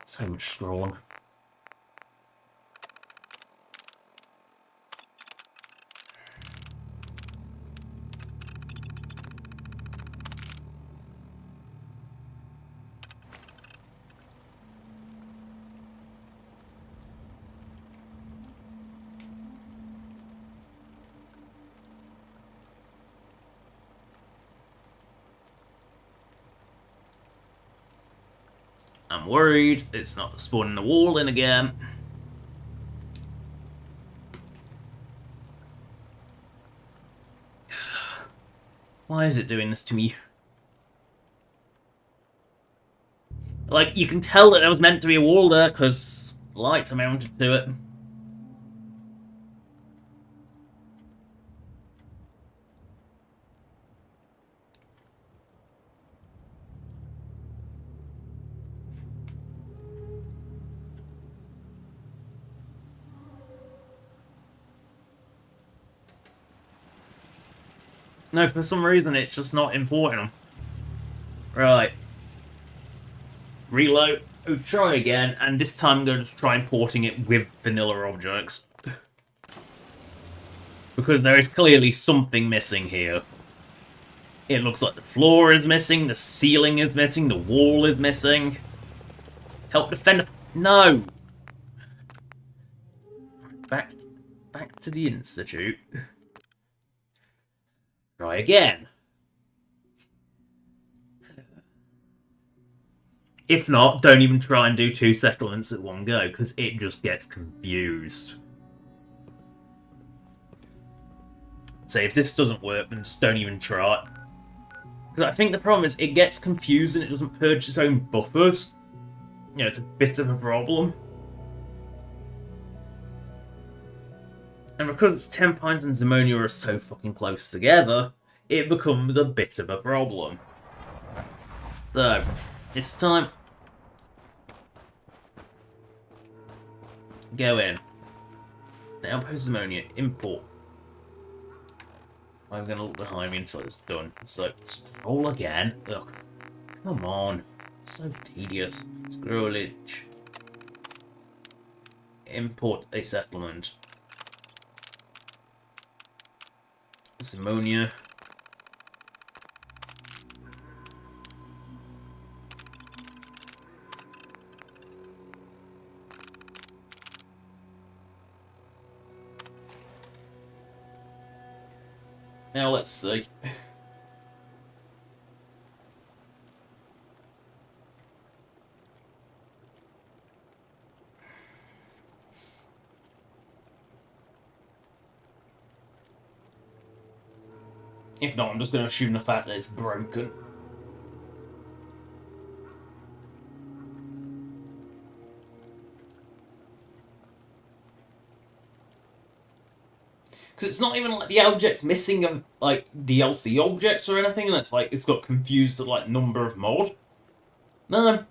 So much scrolling. I'm worried it's not spawning the wall in again. Why is it doing this to me? Like, you can tell that there was meant to be a wall there because lights are mounted to it. No, for some reason it's just not importing them. Right. Reload. Oh, try again, and this time I'm going to try importing it with vanilla objects. Because there is clearly something missing here. It looks like the floor is missing, the ceiling is missing, the wall is missing. Help defend. No! Back to the Institute. Try again. If not, don't even try and do 2 settlements at one go, because it just gets confused. Say, if this doesn't work, then just don't even try. Because I think the problem is, it gets confused and it doesn't purge its own buffers. You know, it's a bit of a problem. And because it's 10 Pines and Zimonia are so fucking close together, it becomes a bit of a problem. So, it's time. Go in. Now post Zimonia, import. I'm gonna look behind me until it's done. So, scroll again. Ugh. Come on. So tedious. Scrollage. Import a settlement. Zimonia. Now let's see. If not, I'm just going to assume the fact that it's broken. Because it's not even like the object's missing of like DLC objects or anything, and it's like it's got confused at like number of mod. No,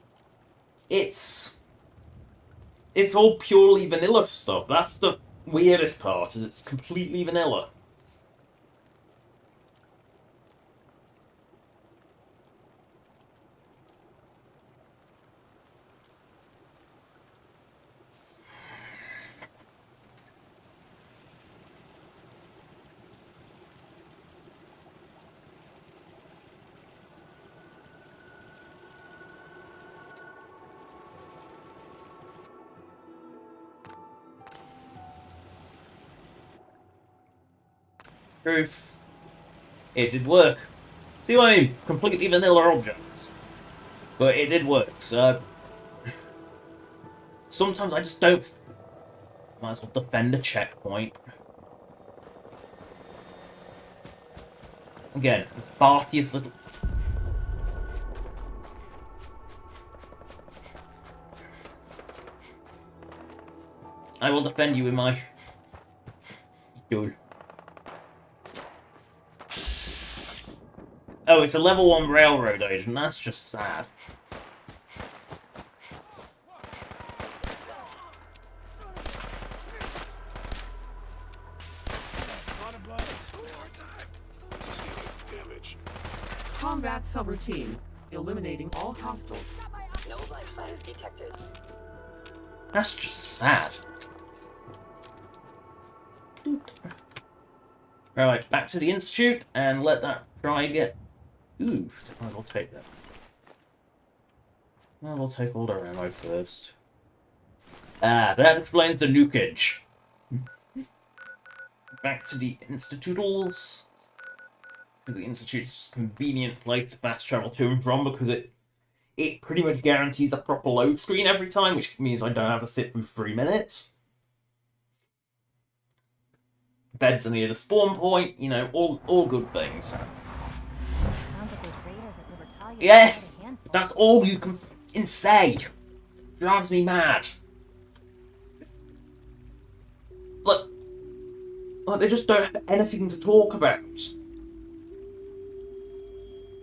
it's all purely vanilla stuff. That's the weirdest part, is it's completely vanilla. Proof. It did work. See what I mean? Completely vanilla objects. But it did work, so... Sometimes I just don't... Might as well defend a checkpoint. Again, the fartiest little... I will defend you in my... Dude. Oh, it's a level 1 railroad agent. That's just sad.
Combat subroutine. Eliminating all hostiles.
No life signs detected.
That's just sad. Right, back to the Institute and let that try get... Ooh, I will take that. I will take all their ammo first. Ah, that explains the nukage. Back to the Institutals. The Institute's a convenient place to fast travel to and from because it pretty much guarantees a proper load screen every time, which means I don't have to sit through 3 minutes. Beds are near the spawn point, you know, all good things.
Sounds like those raiders at Libertalia.
Yes! That's all you can say. Drives me mad. Look, they just don't have anything to talk about.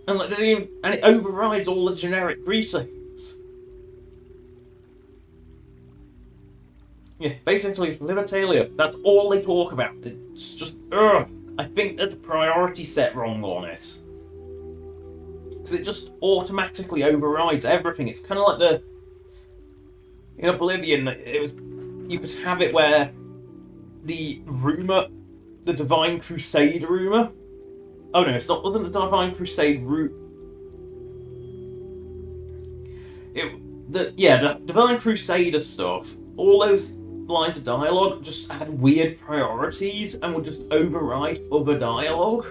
And like, and it overrides all the generic greetings. Yeah, basically, Libertalia, that's all they talk about. It's just, ugh. I think there's a priority set wrong on it. Because it just automatically overrides everything. It's kind of like the... In Oblivion, it was... You could have it where the rumour, the Divine Crusade rumour... Oh no, wasn't the Divine Crusade the Divine Crusader stuff, all those lines of dialogue just had weird priorities and would just override other dialogue.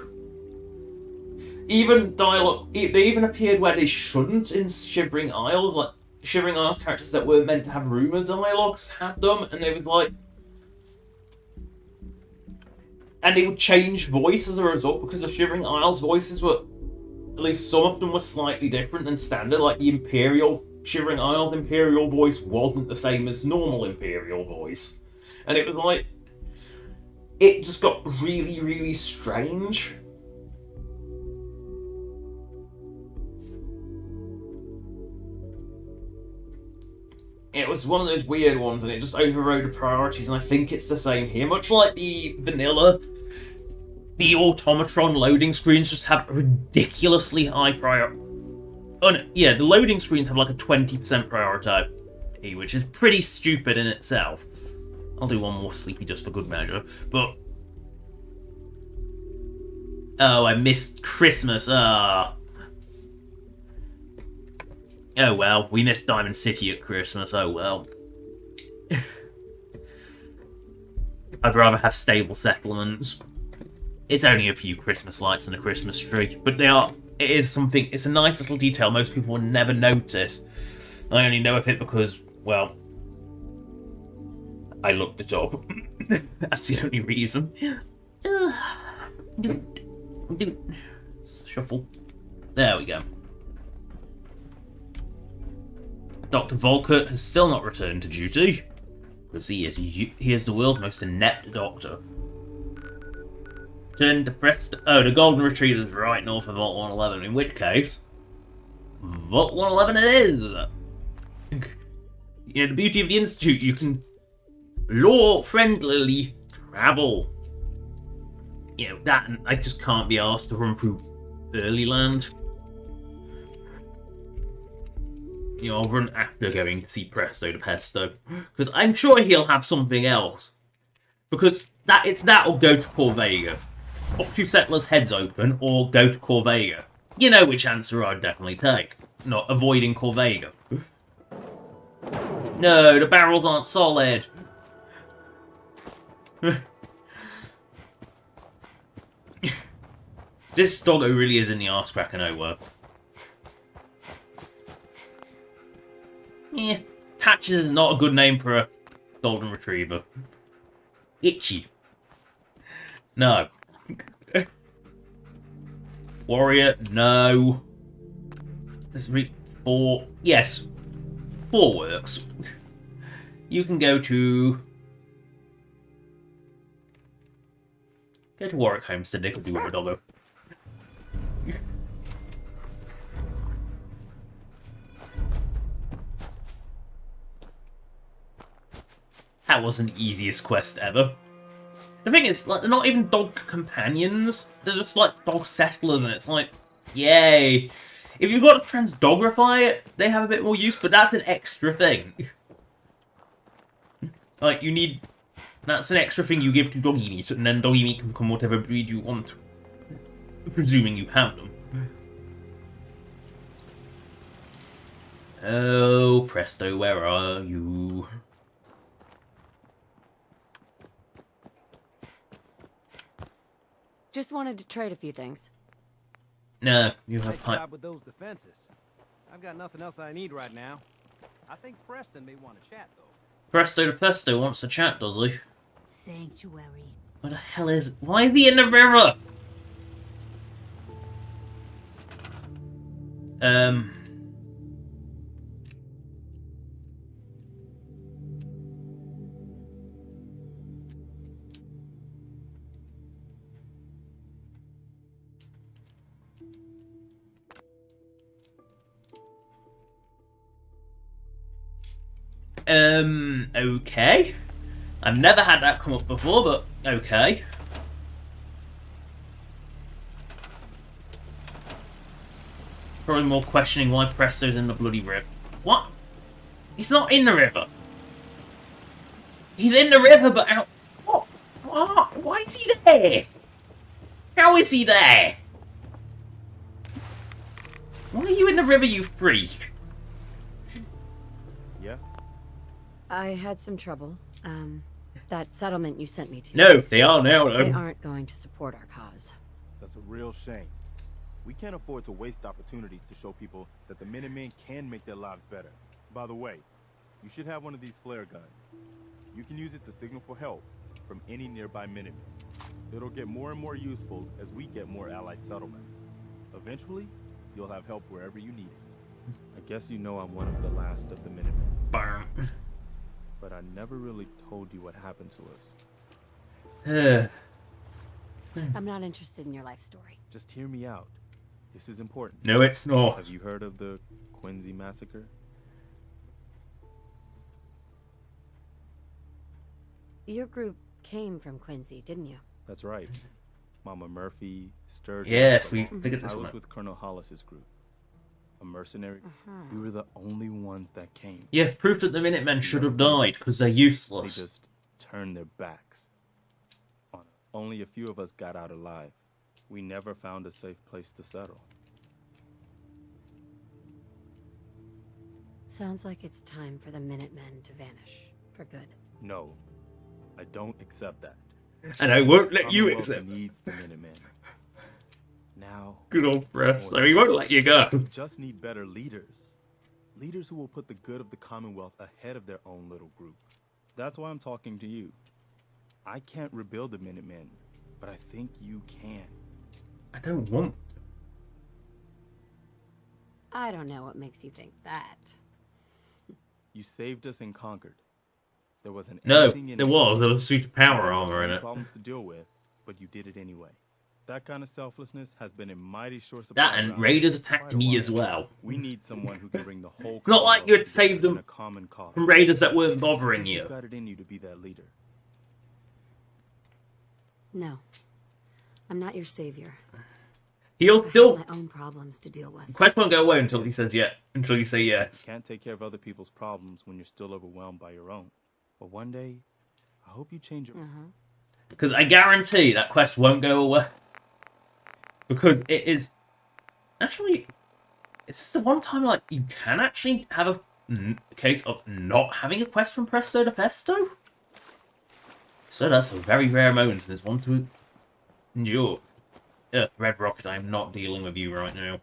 Even dialogue, they even appeared where they shouldn't in Shivering Isles, like Shivering Isles characters that were meant to have rumour dialogues had them, and it was like... And they would change voice as a result because the Shivering Isles voices were, at least some of them were slightly different than standard, like the Shivering Isles Imperial voice wasn't the same as normal Imperial voice. And it was like, it just got really, really strange. It was one of those weird ones, and it just overrode the priorities, and I think it's the same here. Much like the vanilla, the automatron loading screens just have ridiculously high priority. Oh no, yeah, the loading screens have like a 20% priority, which is pretty stupid in itself. I'll do one more sleepy just for good measure, but... Oh, I missed Christmas, Oh well, we missed Diamond City at Christmas, oh well. I'd rather have stable settlements. It's only a few Christmas lights and a Christmas tree, but it's a nice little detail most people will never notice. I only know of it because, well, I looked it up. That's the only reason. Shuffle. There we go. Dr. Volkert has still not returned to duty, because he is the world's most inept doctor. Turn to the Golden Retriever's right north of Vault 111, in which case, Vault 111 it is! You know, the beauty of the Institute, you can law-friendlily travel. You know, that, I just can't be asked to run through Early Land. You know, I'll run after going to see Presto de Pesto, because I'm sure he'll have something else. Because it's that or go to Corvega. Pop 2 settlers' heads open, or go to Corvega. You know which answer I'd definitely take. Not avoiding Corvega. No, the barrels aren't solid. This doggo really is in the arse crack of nowhere. Yeah, Patches is not a good name for a golden retriever. Itchy. No. Warrior, no. This is 4. Yes. 4 works. You can go to Warwick Homestead, they could do with a doggo. That wasn't the easiest quest ever. The thing is, like, they're not even dog companions. They're just like dog settlers, and it's like, yay. If you've got to transdogrify it, they have a bit more use, but that's an extra thing. Like, you need... That's an extra thing you give to doggy meat, and then doggy meat can become whatever breed you want. Presuming you have them. Oh, Presto, where are you?
Just wanted to trade a few things.
No, you have
Nice
pipe.
job with those defenses. I've got nothing else I need right now. I think Preston may want to chat, though.
Presto de Pesto wants to chat, does he?
Sanctuary.
What the hell is... Why is he in the river? Okay. I've never had that come up before, but okay. Probably more questioning why Presto's in the bloody river. What? He's not in the river. He's in the river, but out. What? What? Why is he there? How is he there? Why are you in the river, you freak?
Yeah?
I had some trouble. That settlement you sent me to.
No, they are now, though.
They aren't going to support our cause.
That's a real shame. We can't afford to waste opportunities to show people that the Minutemen can make their lives better. By the way, you should have one of these flare guns. You can use it to signal for help from any nearby Minutemen. It'll get more and more useful as we get more allied settlements. Eventually, you'll have help wherever you need it. I guess you know I'm one of the last of the Minutemen.
Burn.
But I never really told you what happened to us.
I'm not interested in your life story.
Just hear me out. This is important.
No, it's not.
Have you heard of the Quincy massacre?
Your group came from Quincy, didn't you?
That's right. Mama Murphy, Sturgis.
Yes, we figured this
I
one
was
out.
with Colonel Hollis's group. A mercenary. We were the only ones that came.
Yeah, proof that the Minutemen should have died, because they're
They
useless.
just turned their backs on us. Only a few of us got out alive. We never found a safe place to settle.
Sounds like it's time for the Minutemen to vanish. For good.
No, I don't accept that.
And I won't let you
Commonwealth
accept.
needs the Minutemen. Now,
Good old Presto, he won't let you go.
we just need better leaders. Leaders who will put the good of the Commonwealth ahead of their own little group. That's why I'm talking to you. I can't rebuild the Minutemen, but I think you can.
I don't want.
I don't know what makes you think that.
You saved us in Concord. There wasn't
No,
anything in
there
it.
was super power
You had
armor in
your own
it.
problems to deal with, but you did it anyway. That kind of selflessness has been in mighty short supply.
That and
around
Raiders
here for
attacked
quite a
me
while.
as well.
We need someone who can bring the whole.
It's not like you had
Commonwealth
saved
together in
them
a common cause.
from Raiders that weren't bothering
You've
you.
got it in you to be that leader.
No. I'm not your savior.
He'll
I have
still.
my own problems to deal with.
Quest won't go away until he says yeah. Until you say yes.
You can't take care of other people's problems when you're still overwhelmed by your own. But one day, I hope you change your.
Because I guarantee that quest won't go away. Because it is... Actually, it's just the one time, like, you can actually have a case of not having a quest from Presto to Pesto. So that's a very rare moment, and it's one to endure. Red Rocket, I am not dealing with you right now.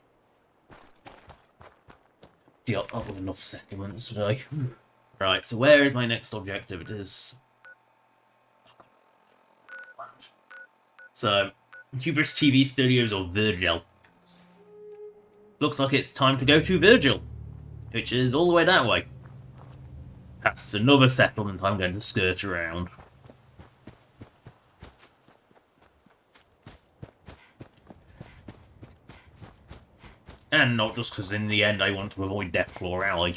Deal up with enough settlements today. Right, so where is my next objective? It is... So, Hubris TV Studios or Virgil. Looks like it's time to go to Virgil, which is all the way that way. That's another settlement I'm going to skirt around. And not just because in the end I want to avoid Deathclaw Alley.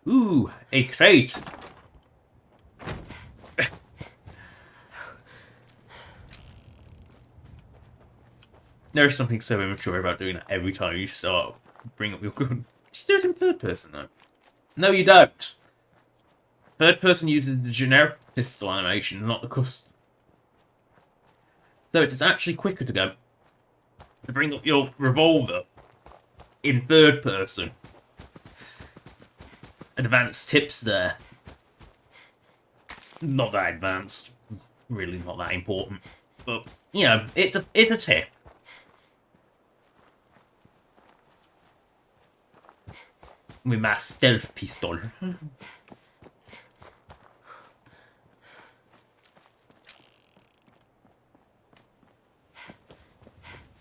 Ooh, a crate! There's something so immature about doing that every time you start bring up your gun. You do it in third person though. No, you don't. Third person uses the generic pistol animation, not the custom. So it's actually quicker to go to bring up your revolver in third person. Advanced tips there. Not that advanced. Really not that important. But, you know, it's a tip. With my stealth pistol.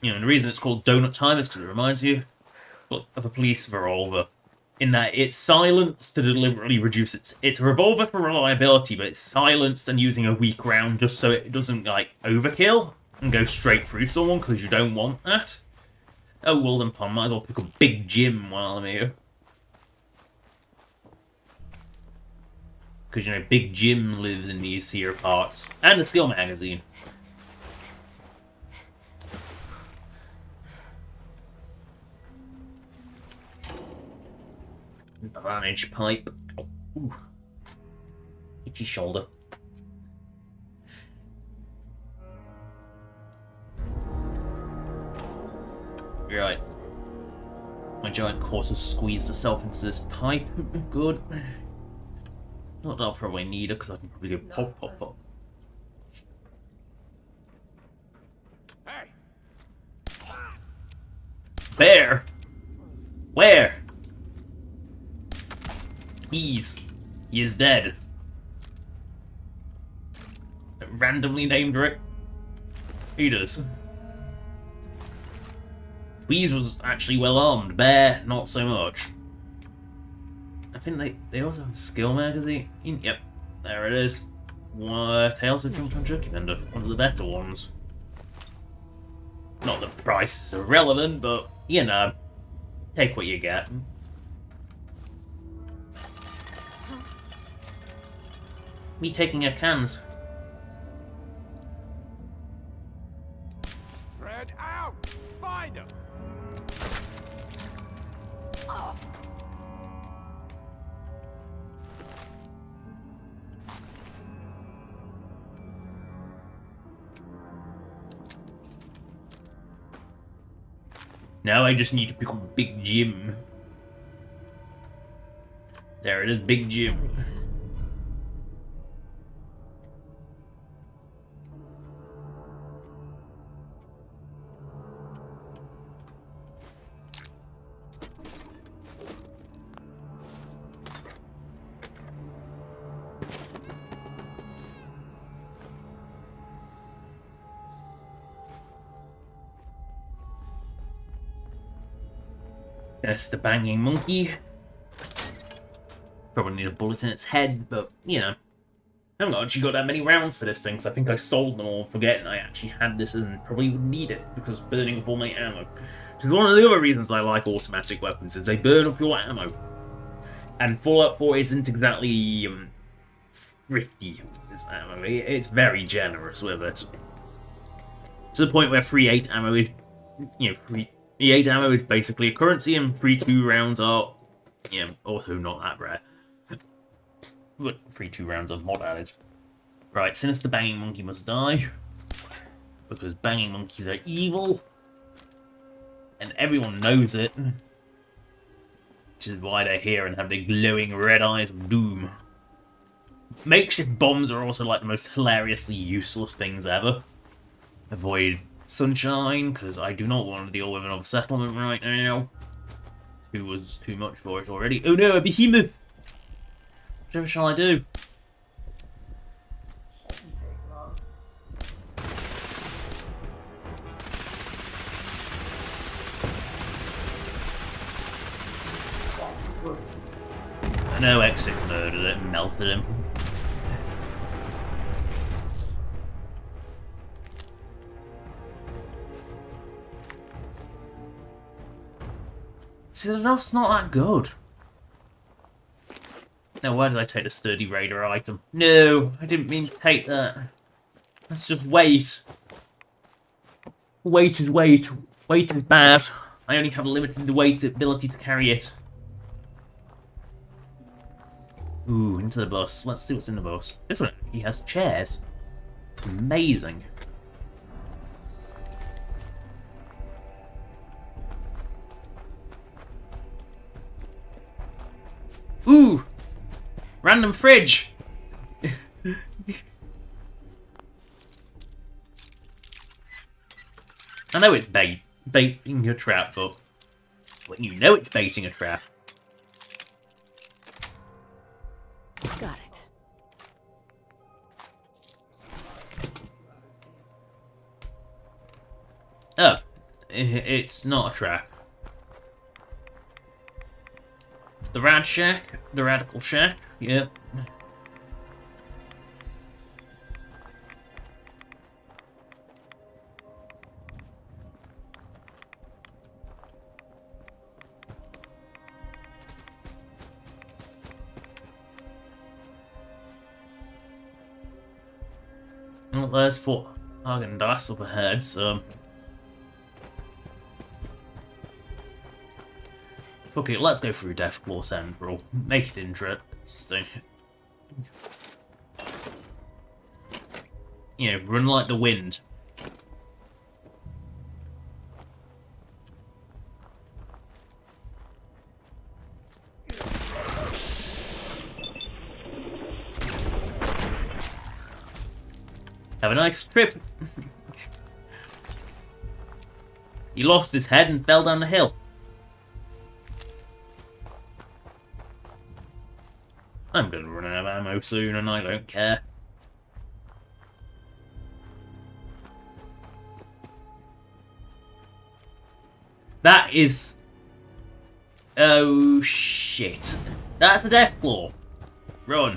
You know, and the reason it's called Donut Time is because it reminds you of a police revolver. In that it's silenced to deliberately reduce it's a revolver for reliability, but it's silenced and using a weak round just so it doesn't, like, overkill and go straight through someone, because you don't want that. Oh, Walden Pond, might as well pick up Big Jim while I'm here. Because, you know, Big Jim lives in these here parts. And the skill magazine. The vantage pipe. Ooh. Itchy shoulder. Right. My giant claws has squeezed itself into this pipe. Good. Not that I'll probably need it, because I can probably do pop, pop, pop.
Hey!
Bear! Where? He is dead. Randomly named Rick. He does. Weeze was actually well armed. Bear, not so much. I think they also have a skill magazine. Yep, there it is. Tales of Jump on Junkie Vendor, one of the better ones. Not that price is irrelevant, but you know, take what you get. Me taking a cans.
Spread out! Find him!
Now I just need to pick up Big Jim. There it is, Big Jim. There's the banging monkey. Probably need a bullet in its head, but, you know. I haven't actually got that many rounds for this thing, so I think I sold them all, forgetting I actually had this and probably would need it, because burning up all my ammo. Which is one of the other reasons I like automatic weapons, is they burn up your ammo. And Fallout 4 isn't exactly thrifty with this ammo. It's very generous with it. To the point where 3.8 ammo is, you know, 3.8 ammo is basically a currency, and 3.2 rounds are, you know, also not that rare. But 3.2 rounds of mod added. Right, Sinister Banging Monkey must die. Because banging monkeys are evil. And everyone knows it. Which is why they're here and have the glowing red eyes of doom. Makeshift bombs are also like the most hilariously useless things ever. Avoid sunshine, because I do not want to deal with another settlement right now. Who was too much for it already. Oh no, a behemoth! Whatever shall I do?
Shouldn't take long.
I know Exit murdered it and melted him. See, that's not that good. Now, why did I take the Sturdy Raider item? No, I didn't mean to take that. That's just weight. Weight is weight. Weight is bad. I only have a limited weight ability to carry it. Ooh, into the bus. Let's see what's in the bus. This one, he has chairs. Amazing. Ooh! Random fridge! I know it's baiting your trap, but when you know it's baiting a trap.
Got it.
Oh, it's not a trap. The Rad Shack, the Radical Shack, yep. Well, there's Fort Hagen-Dazs up ahead, so... Fuck it, let's go through Deathclaw Central. Make it interesting. You know, run like the wind. Have a nice trip. He lost his head and fell down the hill. I'm gonna run out of ammo soon and I don't care. That is... Oh shit. That's a Deathclaw. Run.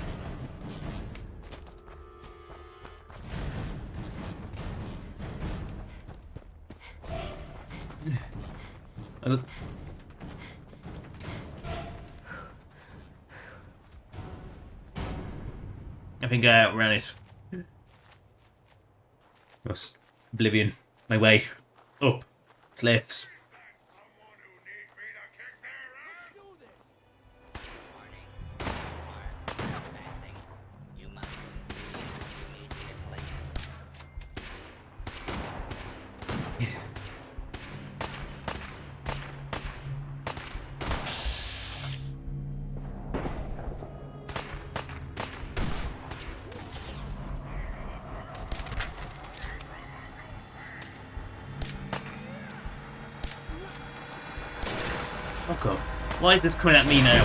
I think I outran it. Just oblivion. My way. Up. Cliffs. Fuck off. Why is this coming at me now?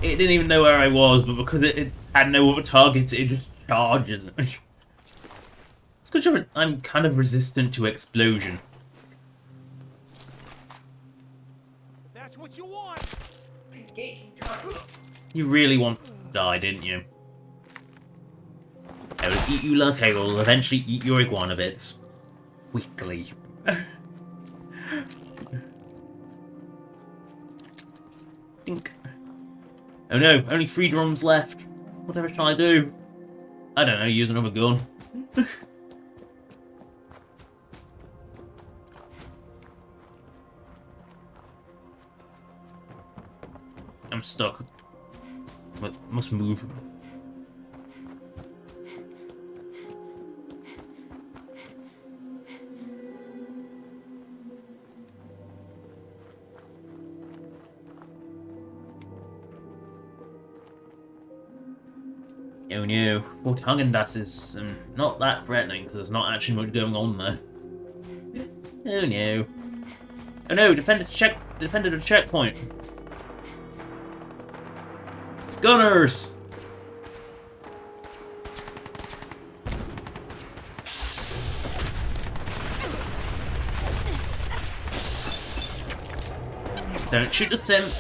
It didn't even know where I was, but because it had no other targets, it just charges at me. It's good job I'm kind of resistant to explosion.
what you want.
Engaging target.
You really want to die, didn't you? I will eat you like I will eventually eat your iguana bits. Quickly. Dink. Oh no, only 3 drums left. Whatever shall I do? I don't know, use another gun. I'm stuck. Must move. Oh no, well, Häagen-Dazs is not that threatening because there's not actually much going on there. Oh no. Oh no, defended a checkpoint. Gunners! Don't shoot the simp.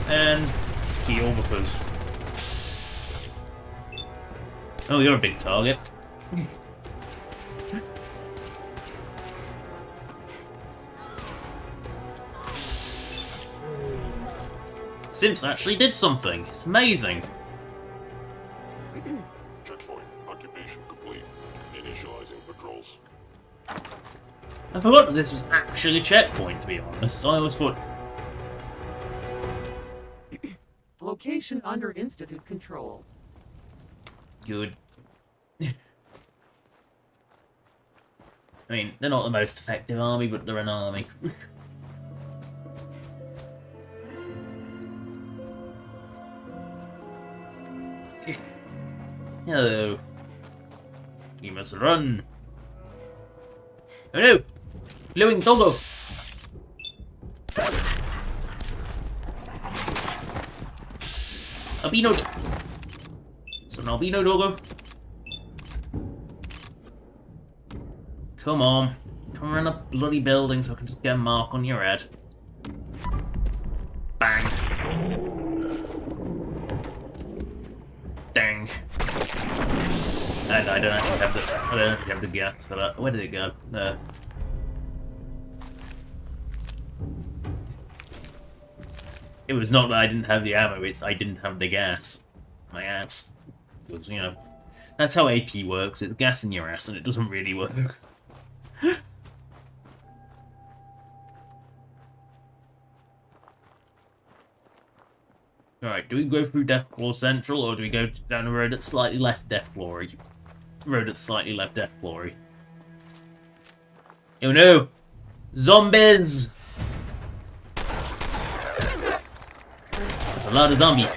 And heal because... Oh, you're a big target. Simps actually did something. It's amazing.
Checkpoint. Occupation complete. Initializing patrols.
I forgot that this was actually a checkpoint, to be honest. I always thought...
Location under Institute control.
Good. I mean, they're not the most effective army, but they're an army. Hello. You must run. Oh no! Glowing doggo! Albino. It's an albino doggo. Come on. Come around a bloody building so I can just get a mark on your head. Bang. Dang. And I don't actually have the gas for that. Where did it go? There. It was not that I didn't have the ammo, it's I didn't have the gas. My ass. Because, you know, that's how AP works. It's gas in your ass and it doesn't really work. Alright, do we go through Deathclaw Central or do we go down a road that's slightly less Deathclaw-y? Road that's slightly less Deathclaw-y. Oh no! Zombies! There's a lot of zombies.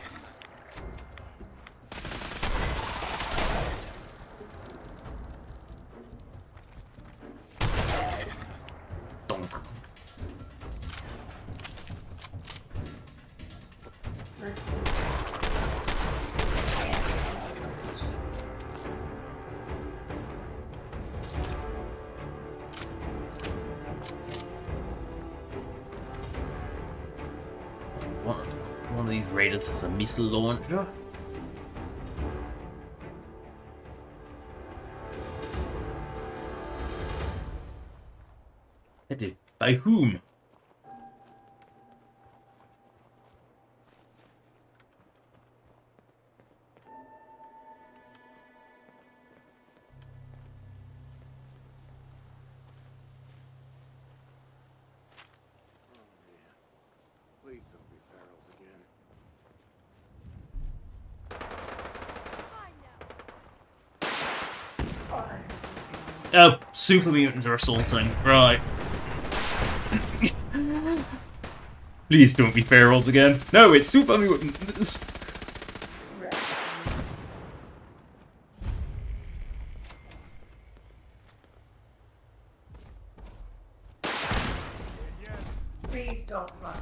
Donk. One of these raiders has a missile launcher. By whom?
Please don't be ferals again.
Oh, super mutants are assaulting. Right. Please don't be ferals again. No, it's super mutants.
Please don't run.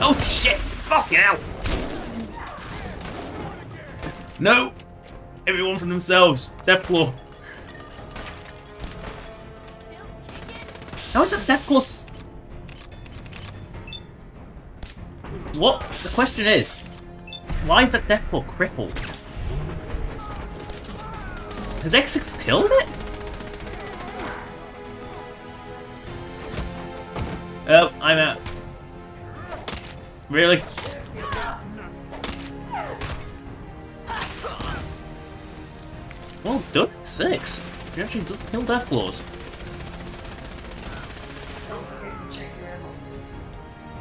Oh shit! Fuck out! No! Everyone for themselves. Deathclaw. How is that Death Claw? What? The question is, why is that Death Claw crippled? Has X6 killed it? Oh, I'm out. Really? Well done, 6. You actually does kill Death Claws.
Don't forget to check your ammo.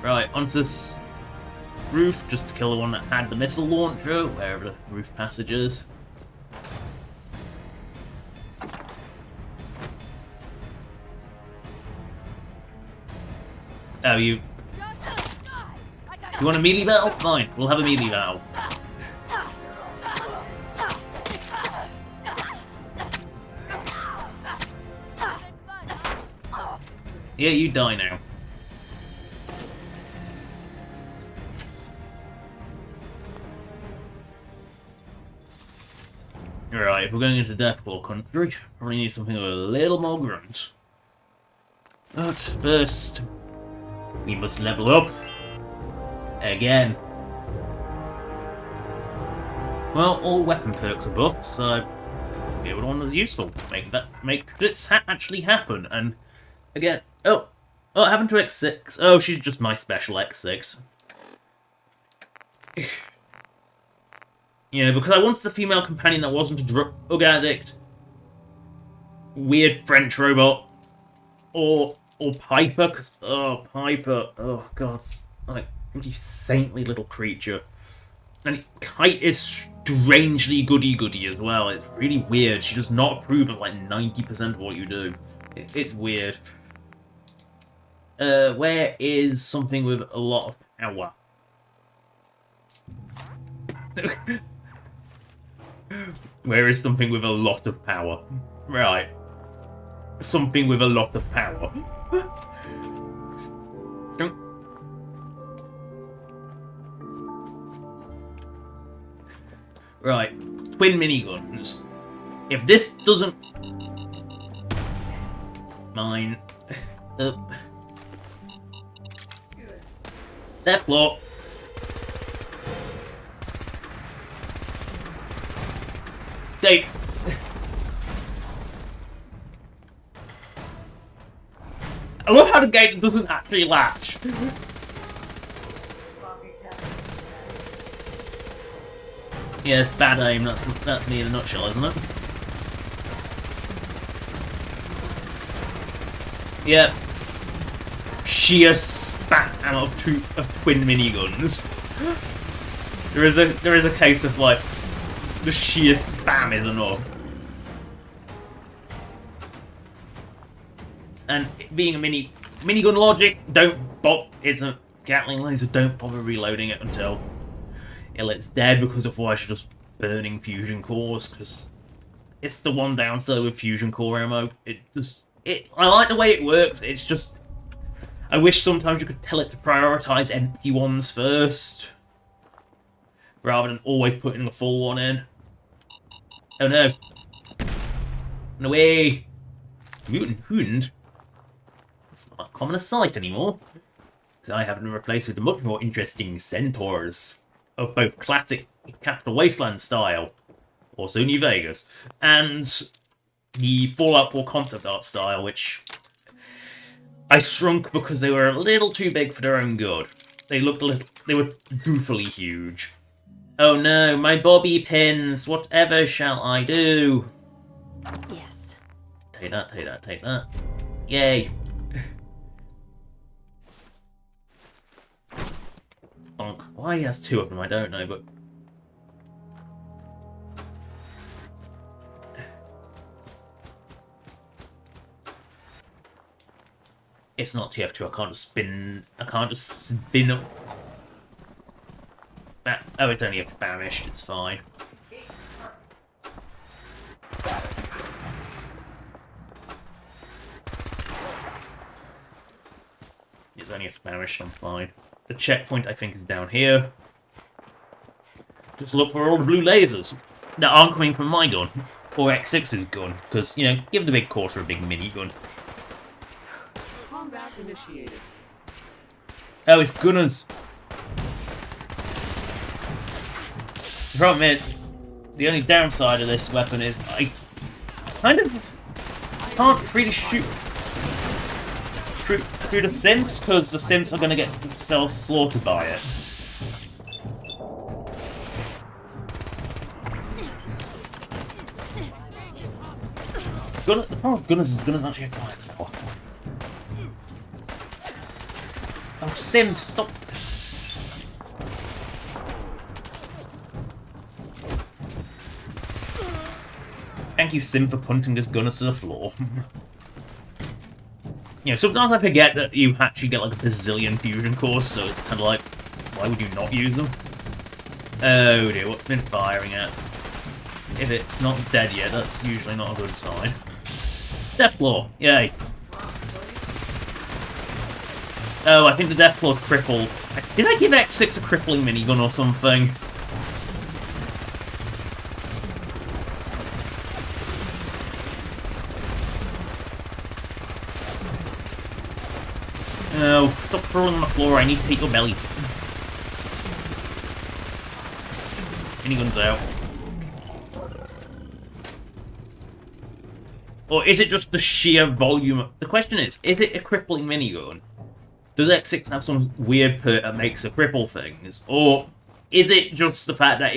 Right, onto this roof, just to kill the one that had the missile launcher, wherever the roof passage is. Oh, you want a melee battle? Fine, we'll have a melee battle. Yeah, you die now. Right, if we're going into Deathclaw country, probably need something with a little more grunt. But first, we must level up. Again. Well, all weapon perks are buffed, so the other one is useful. Make crits actually happen. And again, oh, what happened to X6? Oh, she's just my special X6. Yeah, because I wanted a female companion that wasn't a drug addict, weird French robot, or Piper, because, oh, Piper, oh god, like, bloody saintly little creature. And Kite is strangely goody-goody as well, it's really weird, she does not approve of like 90% of what you do. It's weird. Where is something with a lot of power? Where is something with a lot of power? Right. Something with a lot of power. Right. Twin miniguns. If this doesn't... Mine. Deathclaw. Dave. I love how the gate doesn't actually latch. Yeah, it's bad aim. That's me in a nutshell, isn't it? Yeah. Sheer spam of twin miniguns. There is a case of like the sheer spam is enough. And being a minigun logic, isn't Gatling laser, don't bother reloading it until it's dead, because otherwise you're just burning fusion cores, because it's the one downside with fusion core ammo. I like the way it works, it's just I wish sometimes you could tell it to prioritize empty ones first, rather than always putting the full one in. Oh no. No way! Mutant Hund? It's not a common sight anymore, because I have been replaced with the much more interesting centaurs of both classic Capital Wasteland style, also New Vegas, and the Fallout 4 concept art style, which I shrunk because they were a little too big for their own good. They were goofily huge. Oh no, my bobby pins! Whatever shall I do?
Yes.
Take that, take that, take that. Yay! Bonk. Why he has two of them, I don't know, but... It's not TF2, I can't just spin up... Oh, it's only a famished, it's fine. It's only a famished, I'm fine. The checkpoint, I think, is down here. Just look for all the blue lasers that aren't coming from my gun, or X6's gun, because, you know, give the big quarter a big minigun.
initiated.
Oh, it's gunners. The problem is, the only downside of this weapon is I kind of can't really shoot through the synths, because the synths are going to get themselves slaughtered by it. The problem with gunners is gunners actually have firepower. Oh, Sim, stop! Thank you, Sim, for punting this gunners to the floor. You know, sometimes I forget that you actually get like a bazillion fusion cores, so it's kind of like, why would you not use them? Oh dear, what's been firing at? If it's not dead yet, that's usually not a good sign. Deathclaw, yay. Oh, I think the Deathclaw crippled. Did I give X6 a crippling minigun or something? No, stop crawling on the floor, I need to take your belly. Minigun's out. Or is it just the sheer volume? The question is it a crippling minigun? Does X6 have some weird perk that makes it cripple things? Or is it just the fact that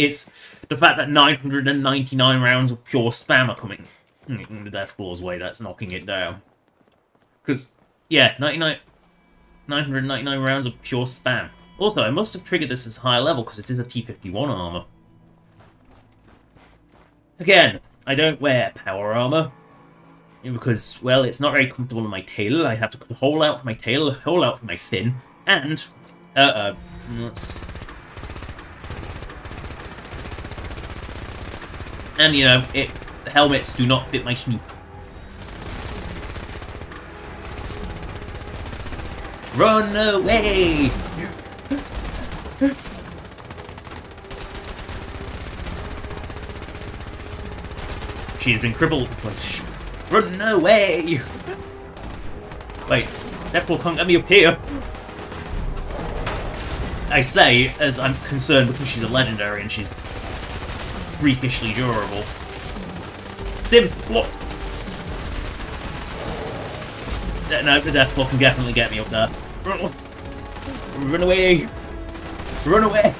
999 rounds of pure spam are coming? The Deathclaw's way that's knocking it down. Because, yeah, 999 rounds of pure spam. Also, I must have triggered this as higher level because it is a T-51 armor. Again, I don't wear power armor. Because, well, it's not very comfortable in my tail. I have to cut a hole out for my tail, a hole out for my fin, and... And, you know, the helmets do not fit my snoot. Run away! She's been crippled. Run away! Wait, Deathclaw can't get me up here. I say, as I'm concerned because she's a legendary and she's freakishly durable. Sim, block! No, the Deathclaw can definitely get me up there. Run away! Run away!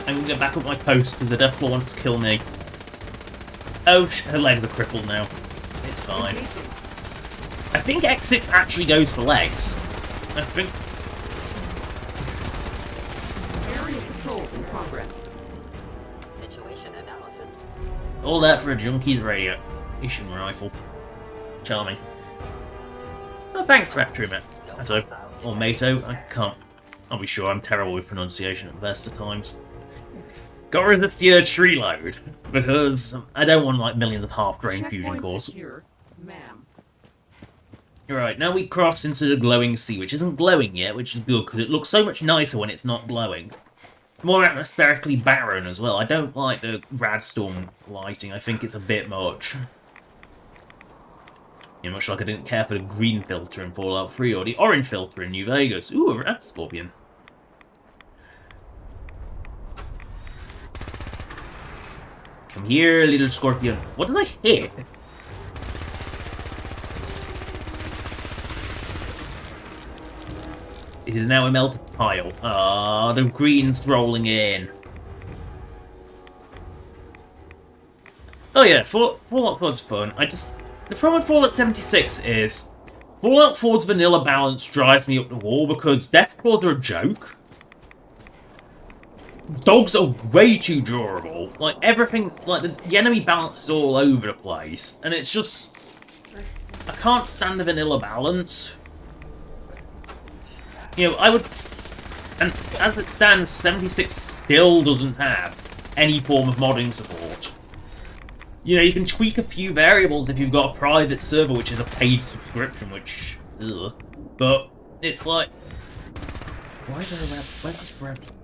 I'm gonna get back up my post because the Deathclaw wants to kill me. Oh, her legs are crippled now. It's fine. I think X6 actually goes for legs. I think...
Area control in progress.
Situation analysis.
All that for a junkie's radiation rifle. Charming. Oh, thanks, Factory Mato. Or Mato, I can't. I'll be sure, I'm terrible with pronunciation at the best of times. Got to resist the urge to reload, because I don't want like millions of half-drained fusion cores.
Secure, ma'am.
Right, now we cross into the glowing sea, which isn't glowing yet, which is good, because it looks so much nicer when it's not glowing. More atmospherically barren as well. I don't like the Radstorm lighting, I think it's a bit much. You know, much like I didn't care for the green filter in Fallout 3 or the orange filter in New Vegas. Ooh, a Rad Scorpion. Come here, little scorpion. What did I hit? It is now a melted pile. Ah, the green's rolling in. Oh yeah, Fallout 4's fun. The problem with Fallout 76 is Fallout 4's vanilla balance drives me up the wall because Deathclaws are a joke. Dogs are way too durable. Like, everything, like, the enemy balance is all over the place. And it's just... I can't stand the vanilla balance. You know, I would... And as it stands, 76 still doesn't have any form of modding support. You know, you can tweak a few variables if you've got a private server, which is a paid subscription, which... Ugh. But, it's like...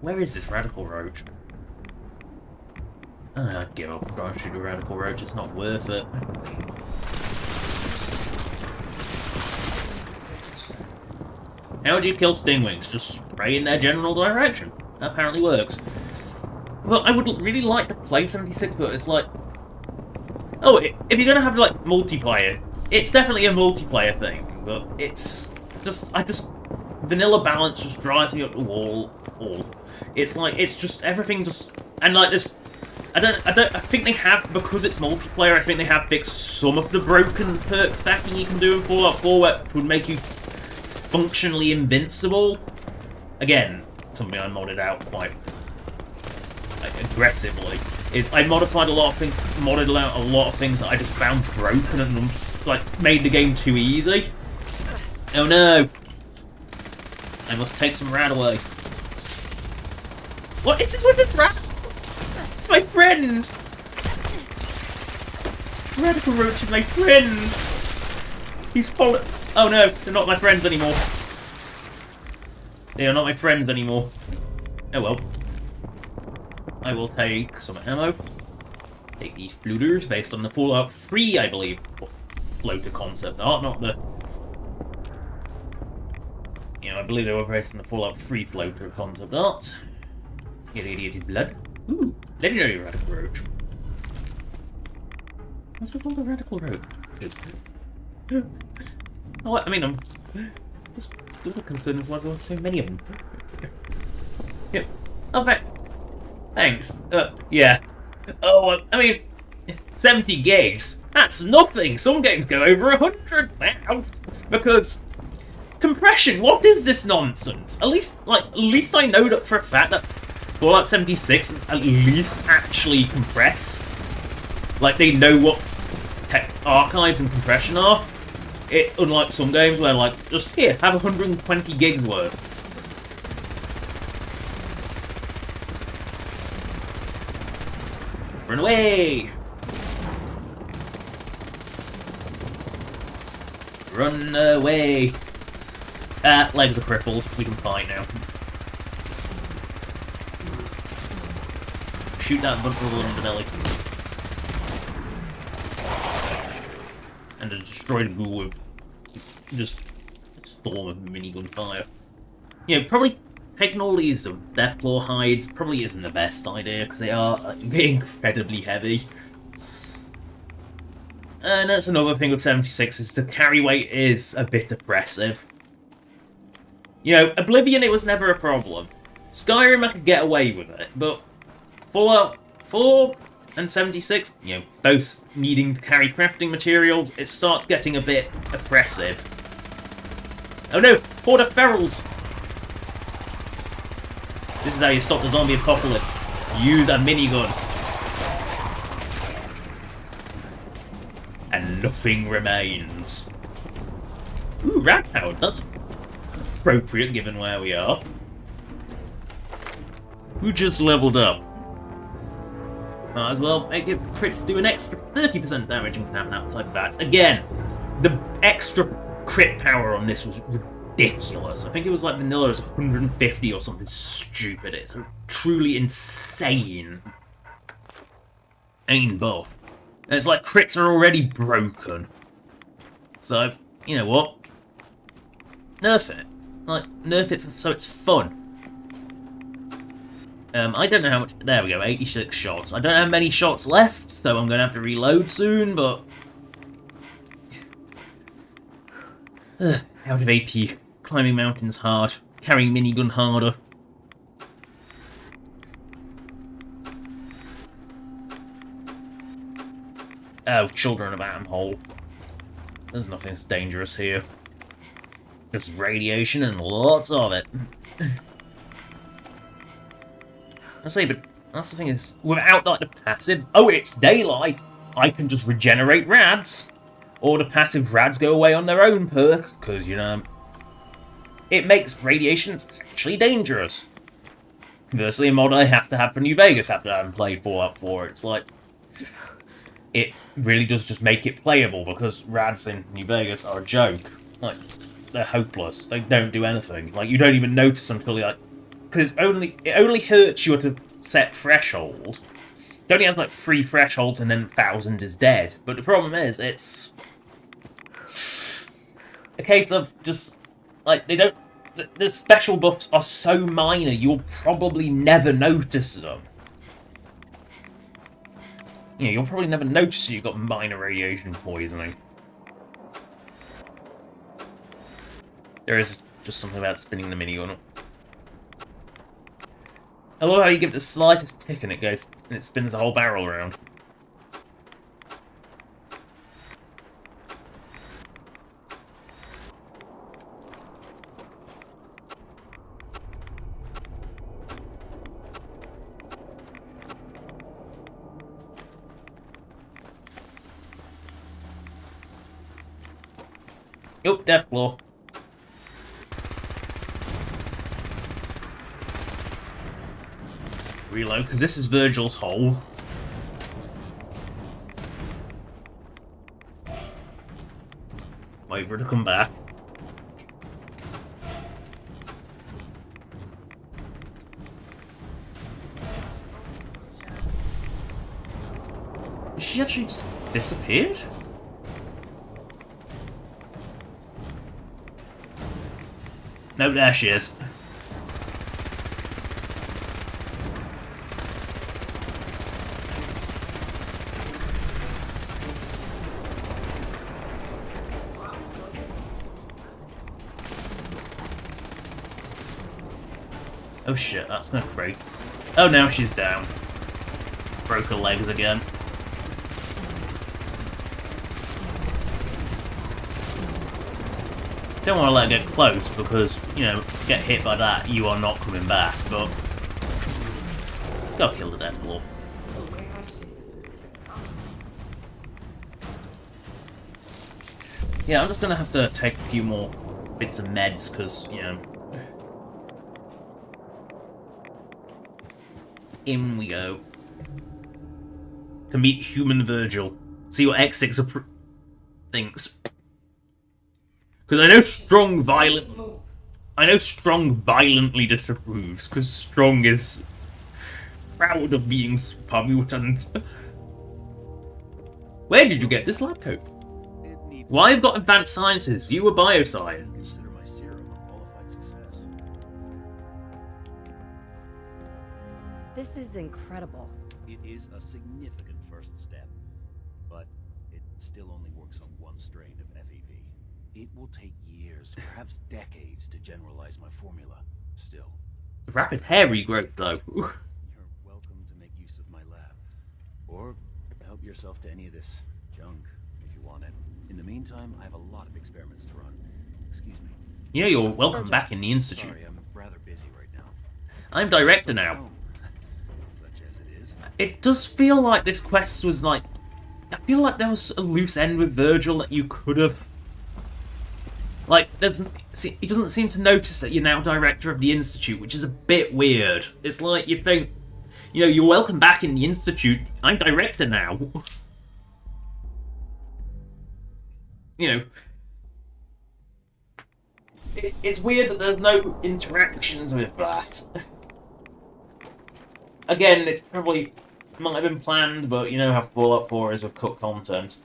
Where is this Radical Roach? I'd give up trying to shoot a radical roach, it's not worth it. How would you kill stingwings? Just spray in their general direction. That apparently works. Well, I would really like to play 76, but it's like... Oh, if you're gonna have, like, multiplayer, it's definitely a multiplayer thing, but it's just... Vanilla balance just drives me up the wall. It's like, it's just, everything just... And like this... I think they have, because it's multiplayer, I think they have fixed some of the broken perk stacking you can do in Fallout 4, which would make you functionally invincible. Again, something I modded out quite aggressively, is I modified a lot of things, modded out a lot of things that I just found broken and like made the game too easy. Oh no! I must take some rat away. What? It's just with this rat? It's my friend! Radical Roach is my friend! He's followed. Oh no, they're not my friends anymore. They are not my friends anymore. Oh well. I will take some ammo. Take these floaters based on the Fallout 3, I believe, floater concept art, not the... You know, I believe they were based on the Fallout 3 floater concept art. Irradiated blood. Ooh, legendary radical roach. What's with all the radical roaches? Oh, I mean, I'm just a little concerned as why there are so many of them. Yep. Oh, thanks. Yeah. Oh, I mean, 70 gigs. That's nothing. Some games go over 100 now. Because compression. What is this nonsense? At least I know that for a fact that Fallout 76 at least actually compress. Like they know what archives and compression are. Unlike some games where like just here have 120 gigs worth. Run away! Run away! Legs are crippled. We can fight now. Shoot that bundle in the belly. And to destroy the ghoul with just a storm of minigun fire. You know, probably taking all these Deathclaw hides probably isn't the best idea, because they are incredibly heavy. And that's another thing with 76, is the carry weight is a bit oppressive. You know, Oblivion, it was never a problem. Skyrim, I could get away with it, but Fallout 4 and 76, you know, both needing to carry crafting materials, it starts getting a bit oppressive. Oh no! Horde of ferals! This is how you stop the zombie apocalypse. Use a minigun. And nothing remains. Ooh, rat powered. That's appropriate given where we are. Who just leveled up? Might as well make it crits do an extra 30% damage and happen outside bats. Again, the extra crit power on this was ridiculous. I think it was like vanilla was 150 or something stupid. It's truly insane. Ain't buff. And it's like crits are already broken. So, you know what? Nerf it. Like, nerf it so it's fun. I don't know how much... There we go, 86 shots. I don't have many shots left, so I'm going to have to reload soon, but... out of AP. Climbing mountains hard. Carrying minigun harder. Oh, children of Atom Hole. There's nothing that's dangerous here. Just radiation and lots of it. I say, but that's the thing is, without like the passive, oh, it's daylight, I can just regenerate rads, or the passive rads go away on their own perk, because, you know, it makes radiations actually dangerous. Conversely, a mod I have to have for New Vegas after I haven't played Fallout 4, it's like, it really does just make it playable, because rads in New Vegas are a joke. Like, they're hopeless, they don't do anything, like, you don't even notice until you're like, because it only hurts you at a set threshold, It only has like 3 thresholds and then 1,000 is dead. But the problem is, it's a case of just, like, they don't... The special buffs are so minor, you'll probably never notice them. Yeah, you'll probably never notice you've got minor radiation poisoning. There is just something about spinning the minigun. I love how you give it the slightest tick and it spins the whole barrel around. Oh, death blow. Reload, because this is Virgil's hole. Wait for her to come back. She actually just disappeared? No, there she is. Oh shit, that's no great. Oh, now she's down. Broke her legs again. Don't want to let it get close because, you know, get hit by that, you are not coming back, but... Gotta kill the death blow. Yeah, I'm just gonna have to take a few more bits of meds because, you know... In we go. To meet human Virgil. See what X6 thinks. Because I know Strong violently disapproves, because Strong is proud of being super mutant. Where did you get this lab coat? Why have got advanced sciences? You were bioscience.
Consider my serum a qualified success.
This is incredible.
It is a significant first step, but it still only works on one strain of FEV. It will take years, perhaps decades, to generalize my formula. Still.
Rapid hair regrowth, though.
You're welcome to make use of my lab. Or help yourself to any of this junk, if you want it. In the meantime, I have a lot of experiments to run. Excuse me.
Yeah, you're welcome back in the Institute.
Sorry, I'm rather busy right now.
I'm director now.
Such as it is.
It does feel like this quest was like... I feel like there was a loose end with Virgil that you could have... Like, he doesn't seem to notice that you're now director of the Institute, which is a bit weird. It's like, you think, you know, you're welcome back in the Institute. I'm director now. You know. It's weird that there's no interactions with that. Again, it's probably... might have been planned, but you know how Fallout 4 is with cut content.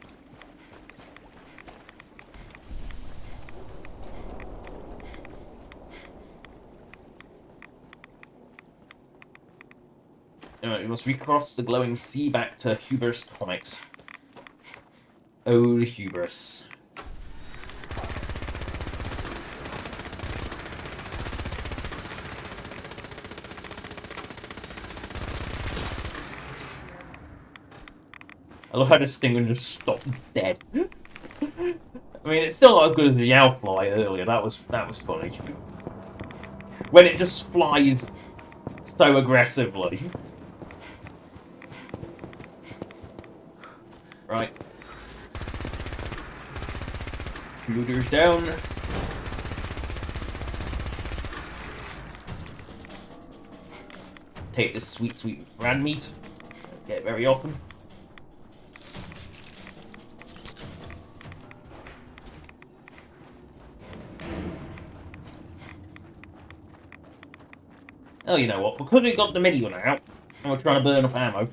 Alright, we must recross the glowing sea back to Hubris Comics. Oh, the hubris. I love how this thing would just stop dead. I mean, it's still not as good as the owl fly earlier. That was funny. When it just flies so aggressively. Right. Looters down. Take this sweet, sweet rad meat. Don't get it very often. Oh, you know what? Because we got the minigun out, and we're trying to burn up ammo.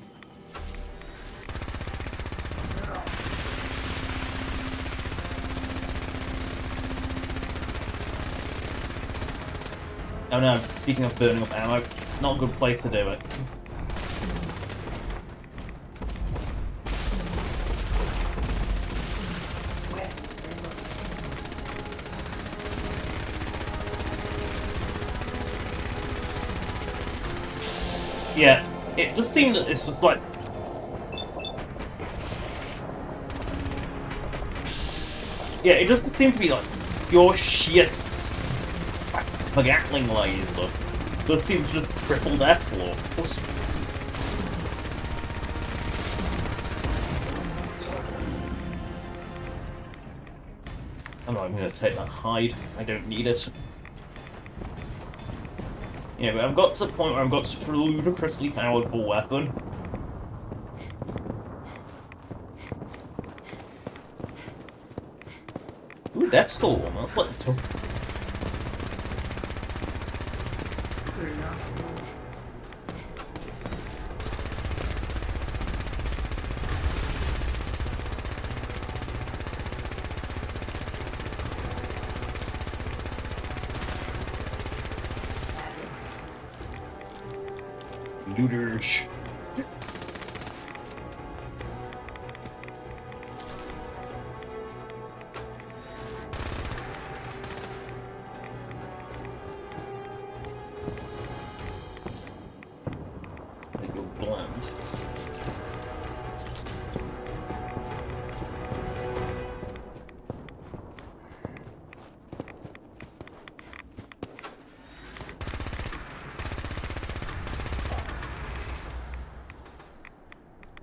Oh no, speaking of burning up ammo, not a good place to do it. Yeah, it does seem that it's just like... Yeah, it doesn't seem to be like pure sheer Gatling laser. It does seem to just triple death floor. I'm not even going to take that hide. I don't need it. Yeah, but I've got to the point where I've got such a ludicrously powerful weapon. Ooh, Death Skull one. That's like tough. Looters. They go bland.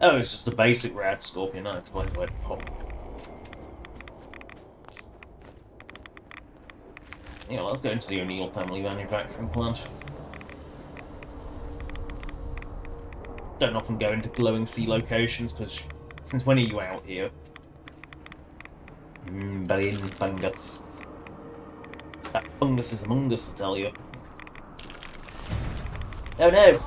Oh, it's just a basic rad scorpion, no, it's like pop. Yeah, let's go into the O'Neill family manufacturing plant. Don't often go into glowing sea locations, because since when are you out here? Brain fungus. That fungus is among us, I tell you. Oh no!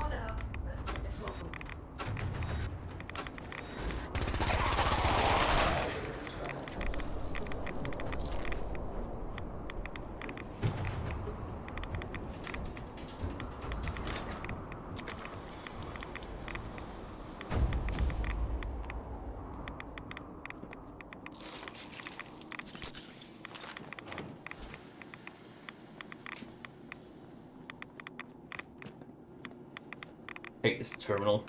Take this terminal.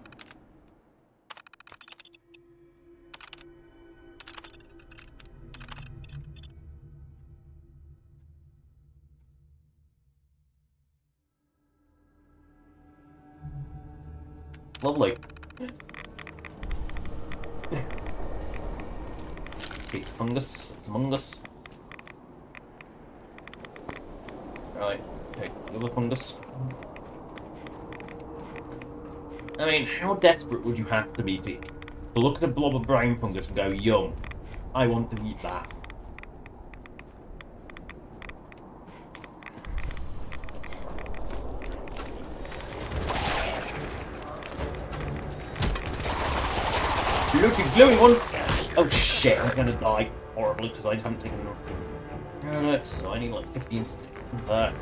Lovely. Okay, fungus. It's among us. Right. Okay, the other fungus. I mean, how desperate would you have to be to look at a blob of brain fungus and go, yum, I want to eat that. Look, a glowing one! Oh shit, I'm gonna die horribly because I haven't taken enough. So I need like 15 sticks of that.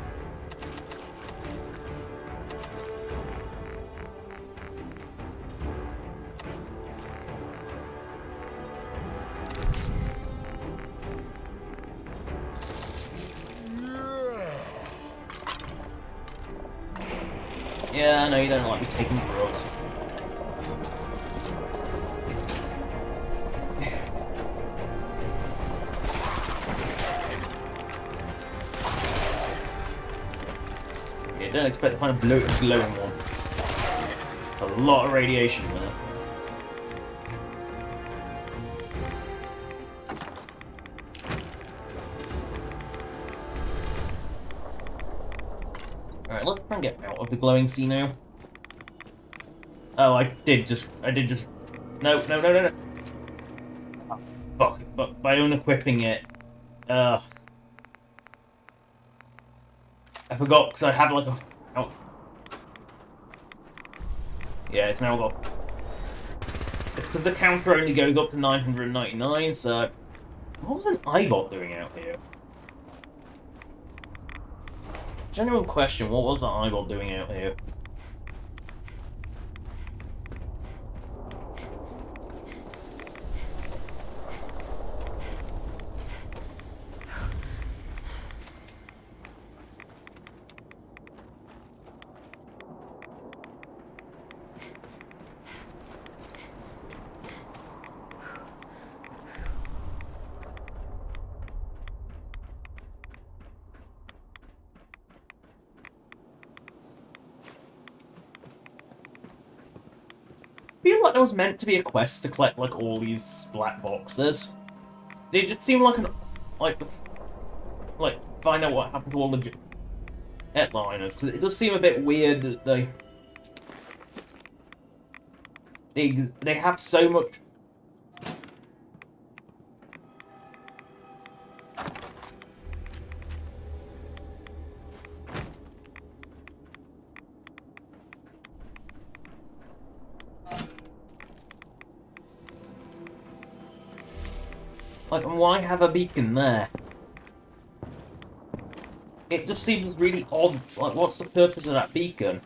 Yeah, I know you don't like me taking drugs. Yeah, don't expect to find a glowing one. It's a lot of radiation in there. Alright, let's try and get out of the glowing sea now. Oh, I did just... No. Oh, fuck, but by unequipping it... I forgot, because I had like a... Oh. Yeah, it's now got... It's because the counter only goes up to 999, so... What was an iBot doing out here? Genuine question, what was that eyeball doing out here? I feel like there was meant to be a quest to collect like all these black boxes. They just seem like find out what happened to all the jetliners. Because it does seem a bit weird that they have so much. Like, why have a beacon there? It just seems really odd. Like, what's the purpose of that beacon?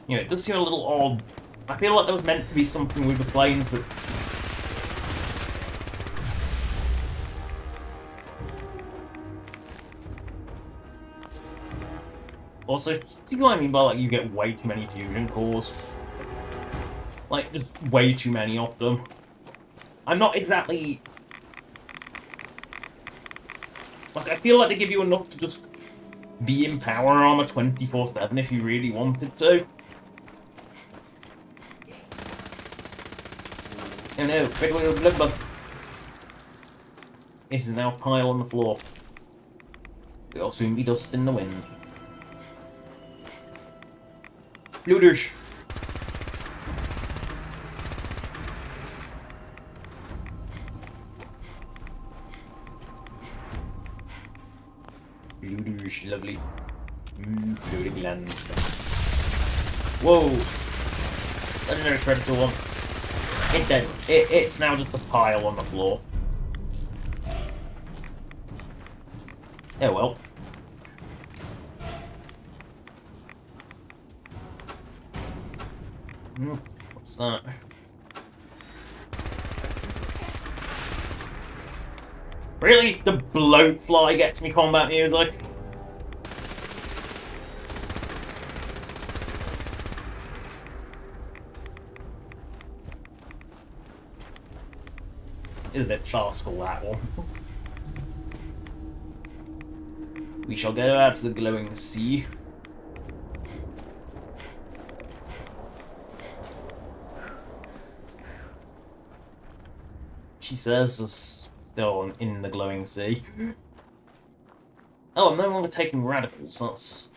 You know, it does seem a little odd. I feel like there was meant to be something with the planes, but... Also, do you know what I mean by, like, you get way too many fusion cores? Like, just way too many of them. I'm not exactly... Like, I feel like they give you enough to just be in power armor 24/7 if you really wanted to. Oh no, critical bloodbath. This is now a pile on the floor. It'll soon be dust in the wind. Looters! Looters, lovely. Loading lands. Whoa! Legendary Predator one. It dead. It's now just a pile on the floor. Oh well. What's that? Really? The bloatfly gets me combat music? It's a bit farcical, that one. We shall go out to the glowing sea. She says is still in the glowing sea. Oh, I'm no longer taking radicals.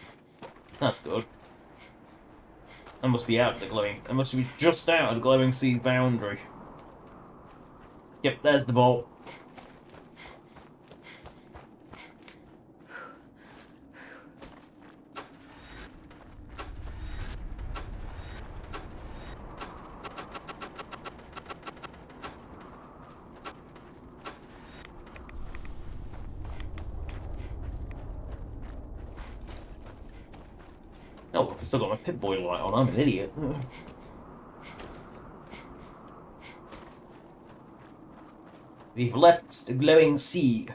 That's good. I must be out of the glowing. I must be just out of the glowing sea's boundary. Yep, there's the vault. Oh, I've still got my Pip-Boy light on. I'm an idiot. We've left the glowing sea,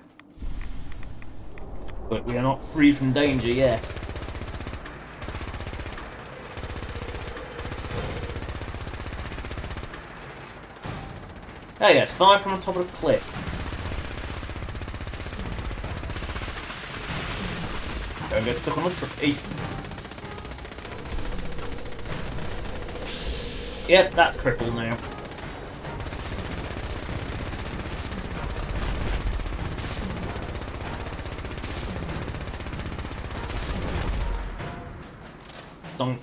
but we are not free from danger yet. Oh yes, fire from the top of the cliff. Don't get stuck on the tree. Yep, that's crippled now. Donk.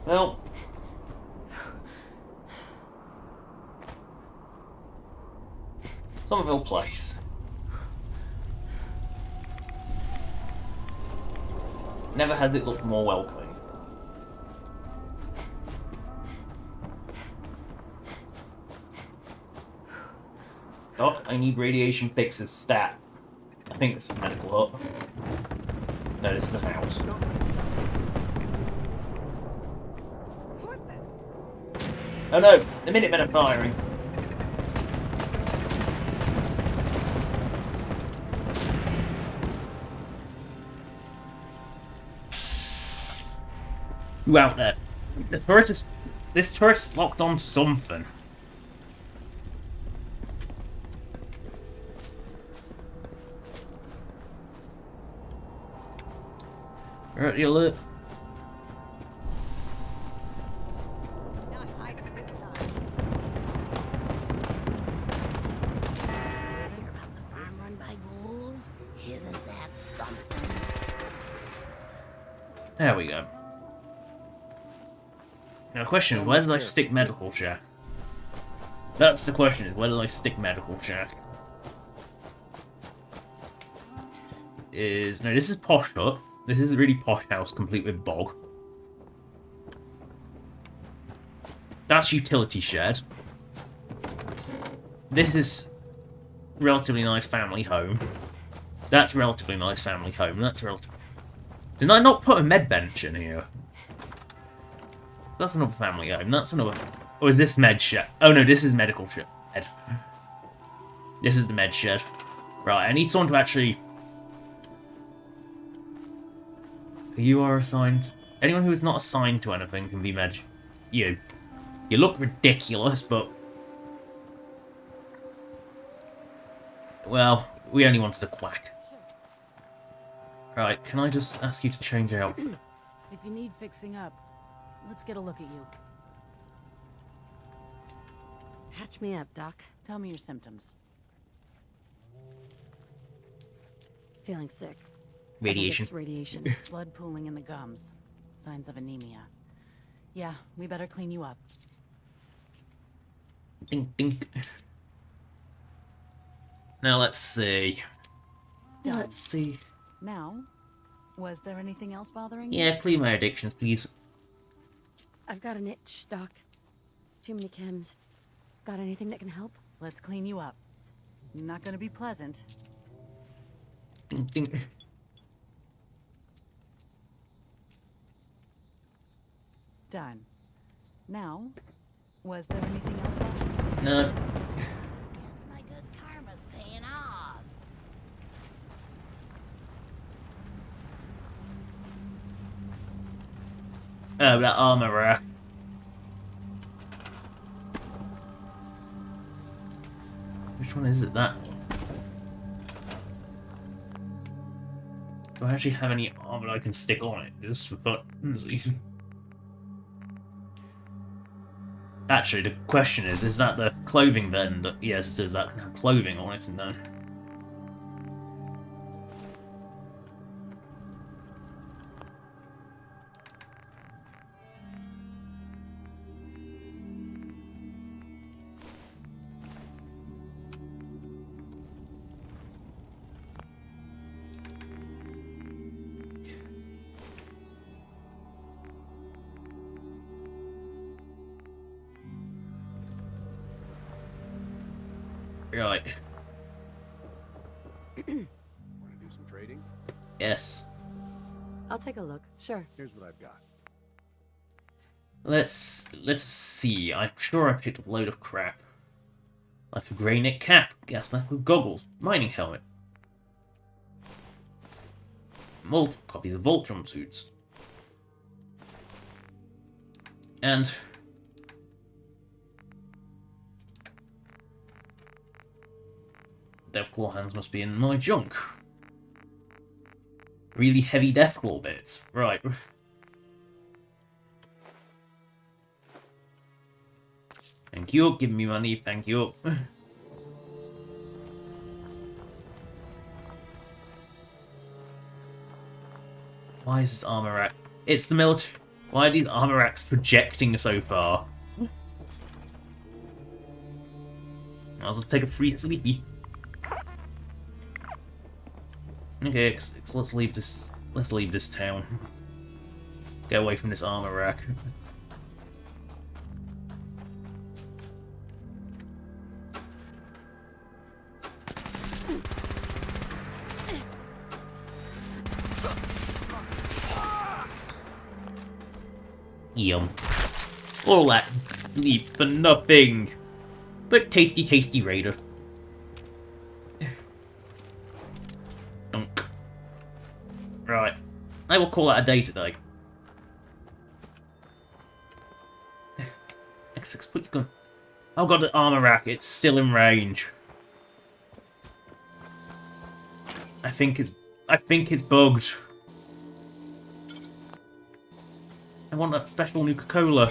Well, Somerville Place. Never has it looked more welcoming. Doc, I need radiation fixes stat. I think this is a medical hut. No, this is a house. Oh no, the Minutemen are firing. You out there? The turret is... This turret's locked onto something. Alright, the alert. There we go. Now the question is, where did I stick medical shack? That's the question, is where did I stick medical shack? No, this is posh hut. This is a really posh house, complete with bog. That's utility shed. This is relatively nice family home. That's a relatively nice family home. That's relatively... Did I not put a med bench in here? That's another family home. That's another... Or is this med shed? Oh no, this is medical shed. This is the med shed. Right, I need someone to actually... You are assigned... Anyone who is not assigned to anything can be med... You. You look ridiculous, but... Well, we only wanted a quack. Right, can I just ask you to change out?
If you need fixing up, let's get a look at you.
Patch me up, Doc.
Tell me your symptoms.
Feeling sick.
Radiation.
It's radiation.
Blood pooling in the gums. Signs of anemia. Yeah, we better clean you up.
Ding, ding. Now let's see.
Done.
Let's see.
Now, was there anything else bothering you?
Yeah, clean my addictions, please.
I've got an itch, Doc. Too many chems. Got anything that can help?
Let's clean you up. Not gonna be pleasant.
Ding, ding.
Done. Now, was there anything else bothering you?
No.
Guess my good karma's paying off.
Oh, that armorer. Which one is it, that one? Do I actually have any armor I can stick on it? Just for funsies. Actually, the question is that the clothing then? That, yes, does that have clothing on it and then? Right.
Want to do some trading?
Yes.
I'll take a look. Sure.
Here's what I've got.
Let's see. I'm sure I picked up a load of crap. Like a grey knit cap, gas mask with goggles, mining helmet. Multiple copies of Volt jumpsuits. And Deathclaw hands must be in my junk. Really heavy Deathclaw bits. Right. Thank you. Give me money. Thank you. Why is this armor rack? It's the military. Why are these armor racks projecting so far? I'll just take a free sleepy. Okay, so let's leave this. Let's leave this town. Get away from this armor rack. Yum. All that sleep for nothing. But tasty, tasty raider. Dunk. Right. I will call that a day today. X6, put your gun. Oh god, the armor rack, it's still in range. I think it's bugged. I want that special Nuka-Cola.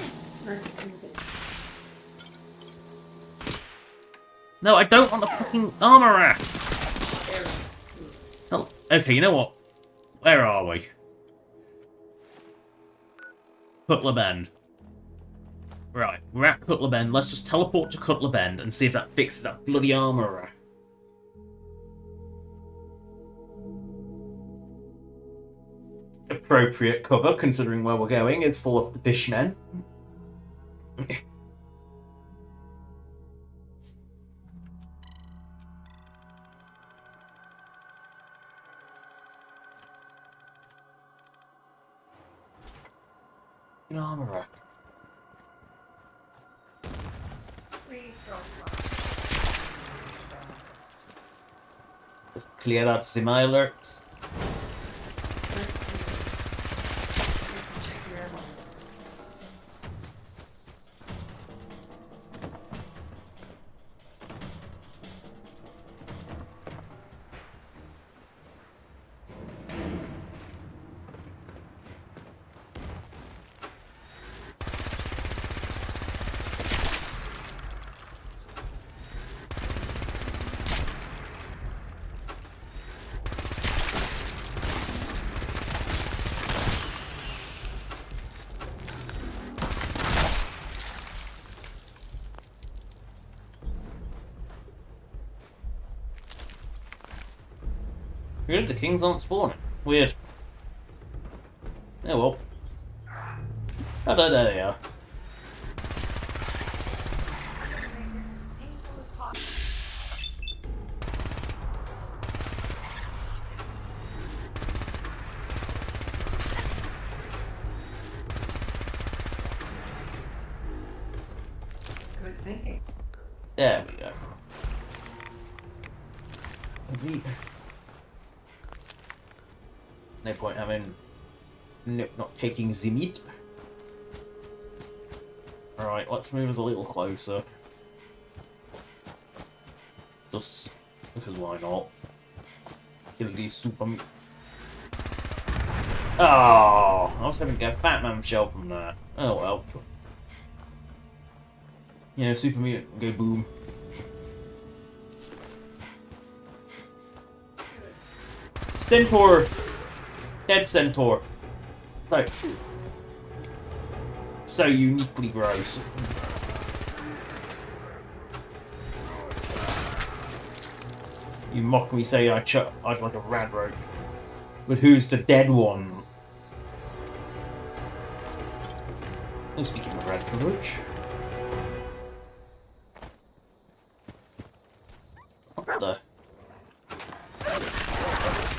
No, I don't want the fucking armor rack! Oh, okay, you know what? Where are we? Cutler Bend. Right, we're at Cutler Bend. Let's just teleport to Cutler Bend and see if that fixes that bloody armor rack. Appropriate cover, considering where we're going. It's full of fishmen. An armor rack.
Please don't
Just clear out the alerts.
check your ammo.
Good, the kings aren't spawning. Weird. Oh well. Oh, there they are.
Make this as painful as possible. Good thinking.
There we go. No point having... Nope, not taking the meat. Alright, let's move us a little closer. Just because why not? Kill these super meat. Oh, I was hoping to get a Batman shell from that. Oh well. You know, super mutant, go boom. Centaur! Dead Centaur. So uniquely gross. You mock me, say I'd like a rad roach. But who's the dead one? Oh, speaking of rad roach. What the?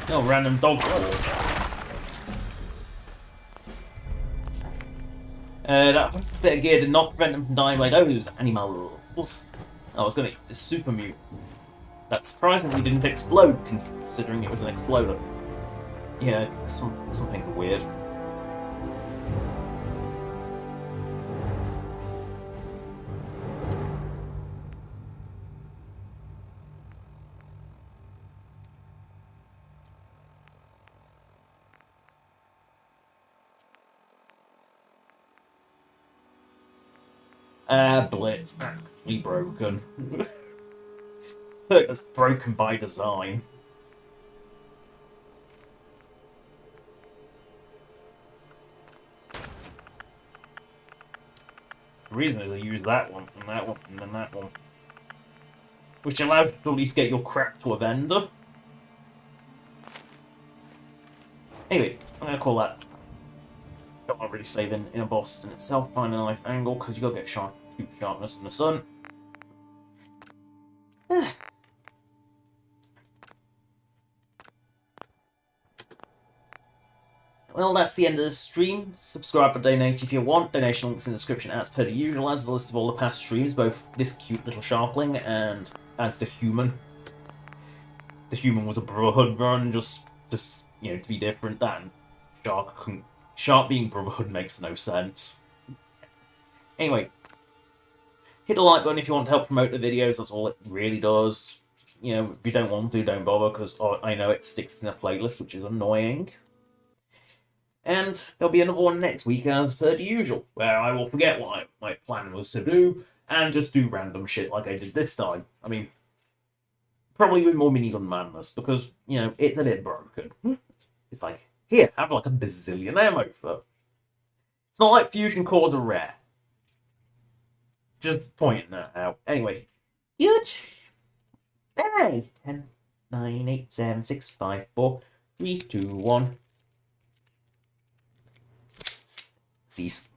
No, random dog spawn. That bit of gear did not prevent them from dying by those animals. I was gonna eat the super mute. That surprisingly didn't explode, considering it was an exploder. Yeah, some things are weird. Blitz actually broken. Look, that's broken by design. The reason is I use that one, and that one, and then that one. Which allows you to at least get your crap to a vendor. Anyway, I'm gonna call that. Don't want to really save in a boss in itself. Find a nice angle, because you gotta get keep sharpness in the sun. Well, that's the end of the stream. Subscribe or donate if you want. Donation links in the description as per the usual, as a list of all the past streams, both this cute little sharpling and as the human. The human was a Brotherhood run, just you know, to be different. That and Shark being Brotherhood makes no sense. Anyway, hit the like button if you want to help promote the videos, that's all it really does. You know, if you don't want to, don't bother, because I know it sticks in a playlist, which is annoying. And there'll be another one next week, as per the usual, where I will forget what my plan was to do, and just do random shit like I did this time. I mean, probably with more minigun madness, because, you know, it's a bit broken. It's like, here, have like a bazillion ammo for. It's not like fusion cores are rare. Just pointing that out. Anyway, huge. Hey, 10, 9, 8, 7, 6, 5, 4, 3, 2, 1. Cease.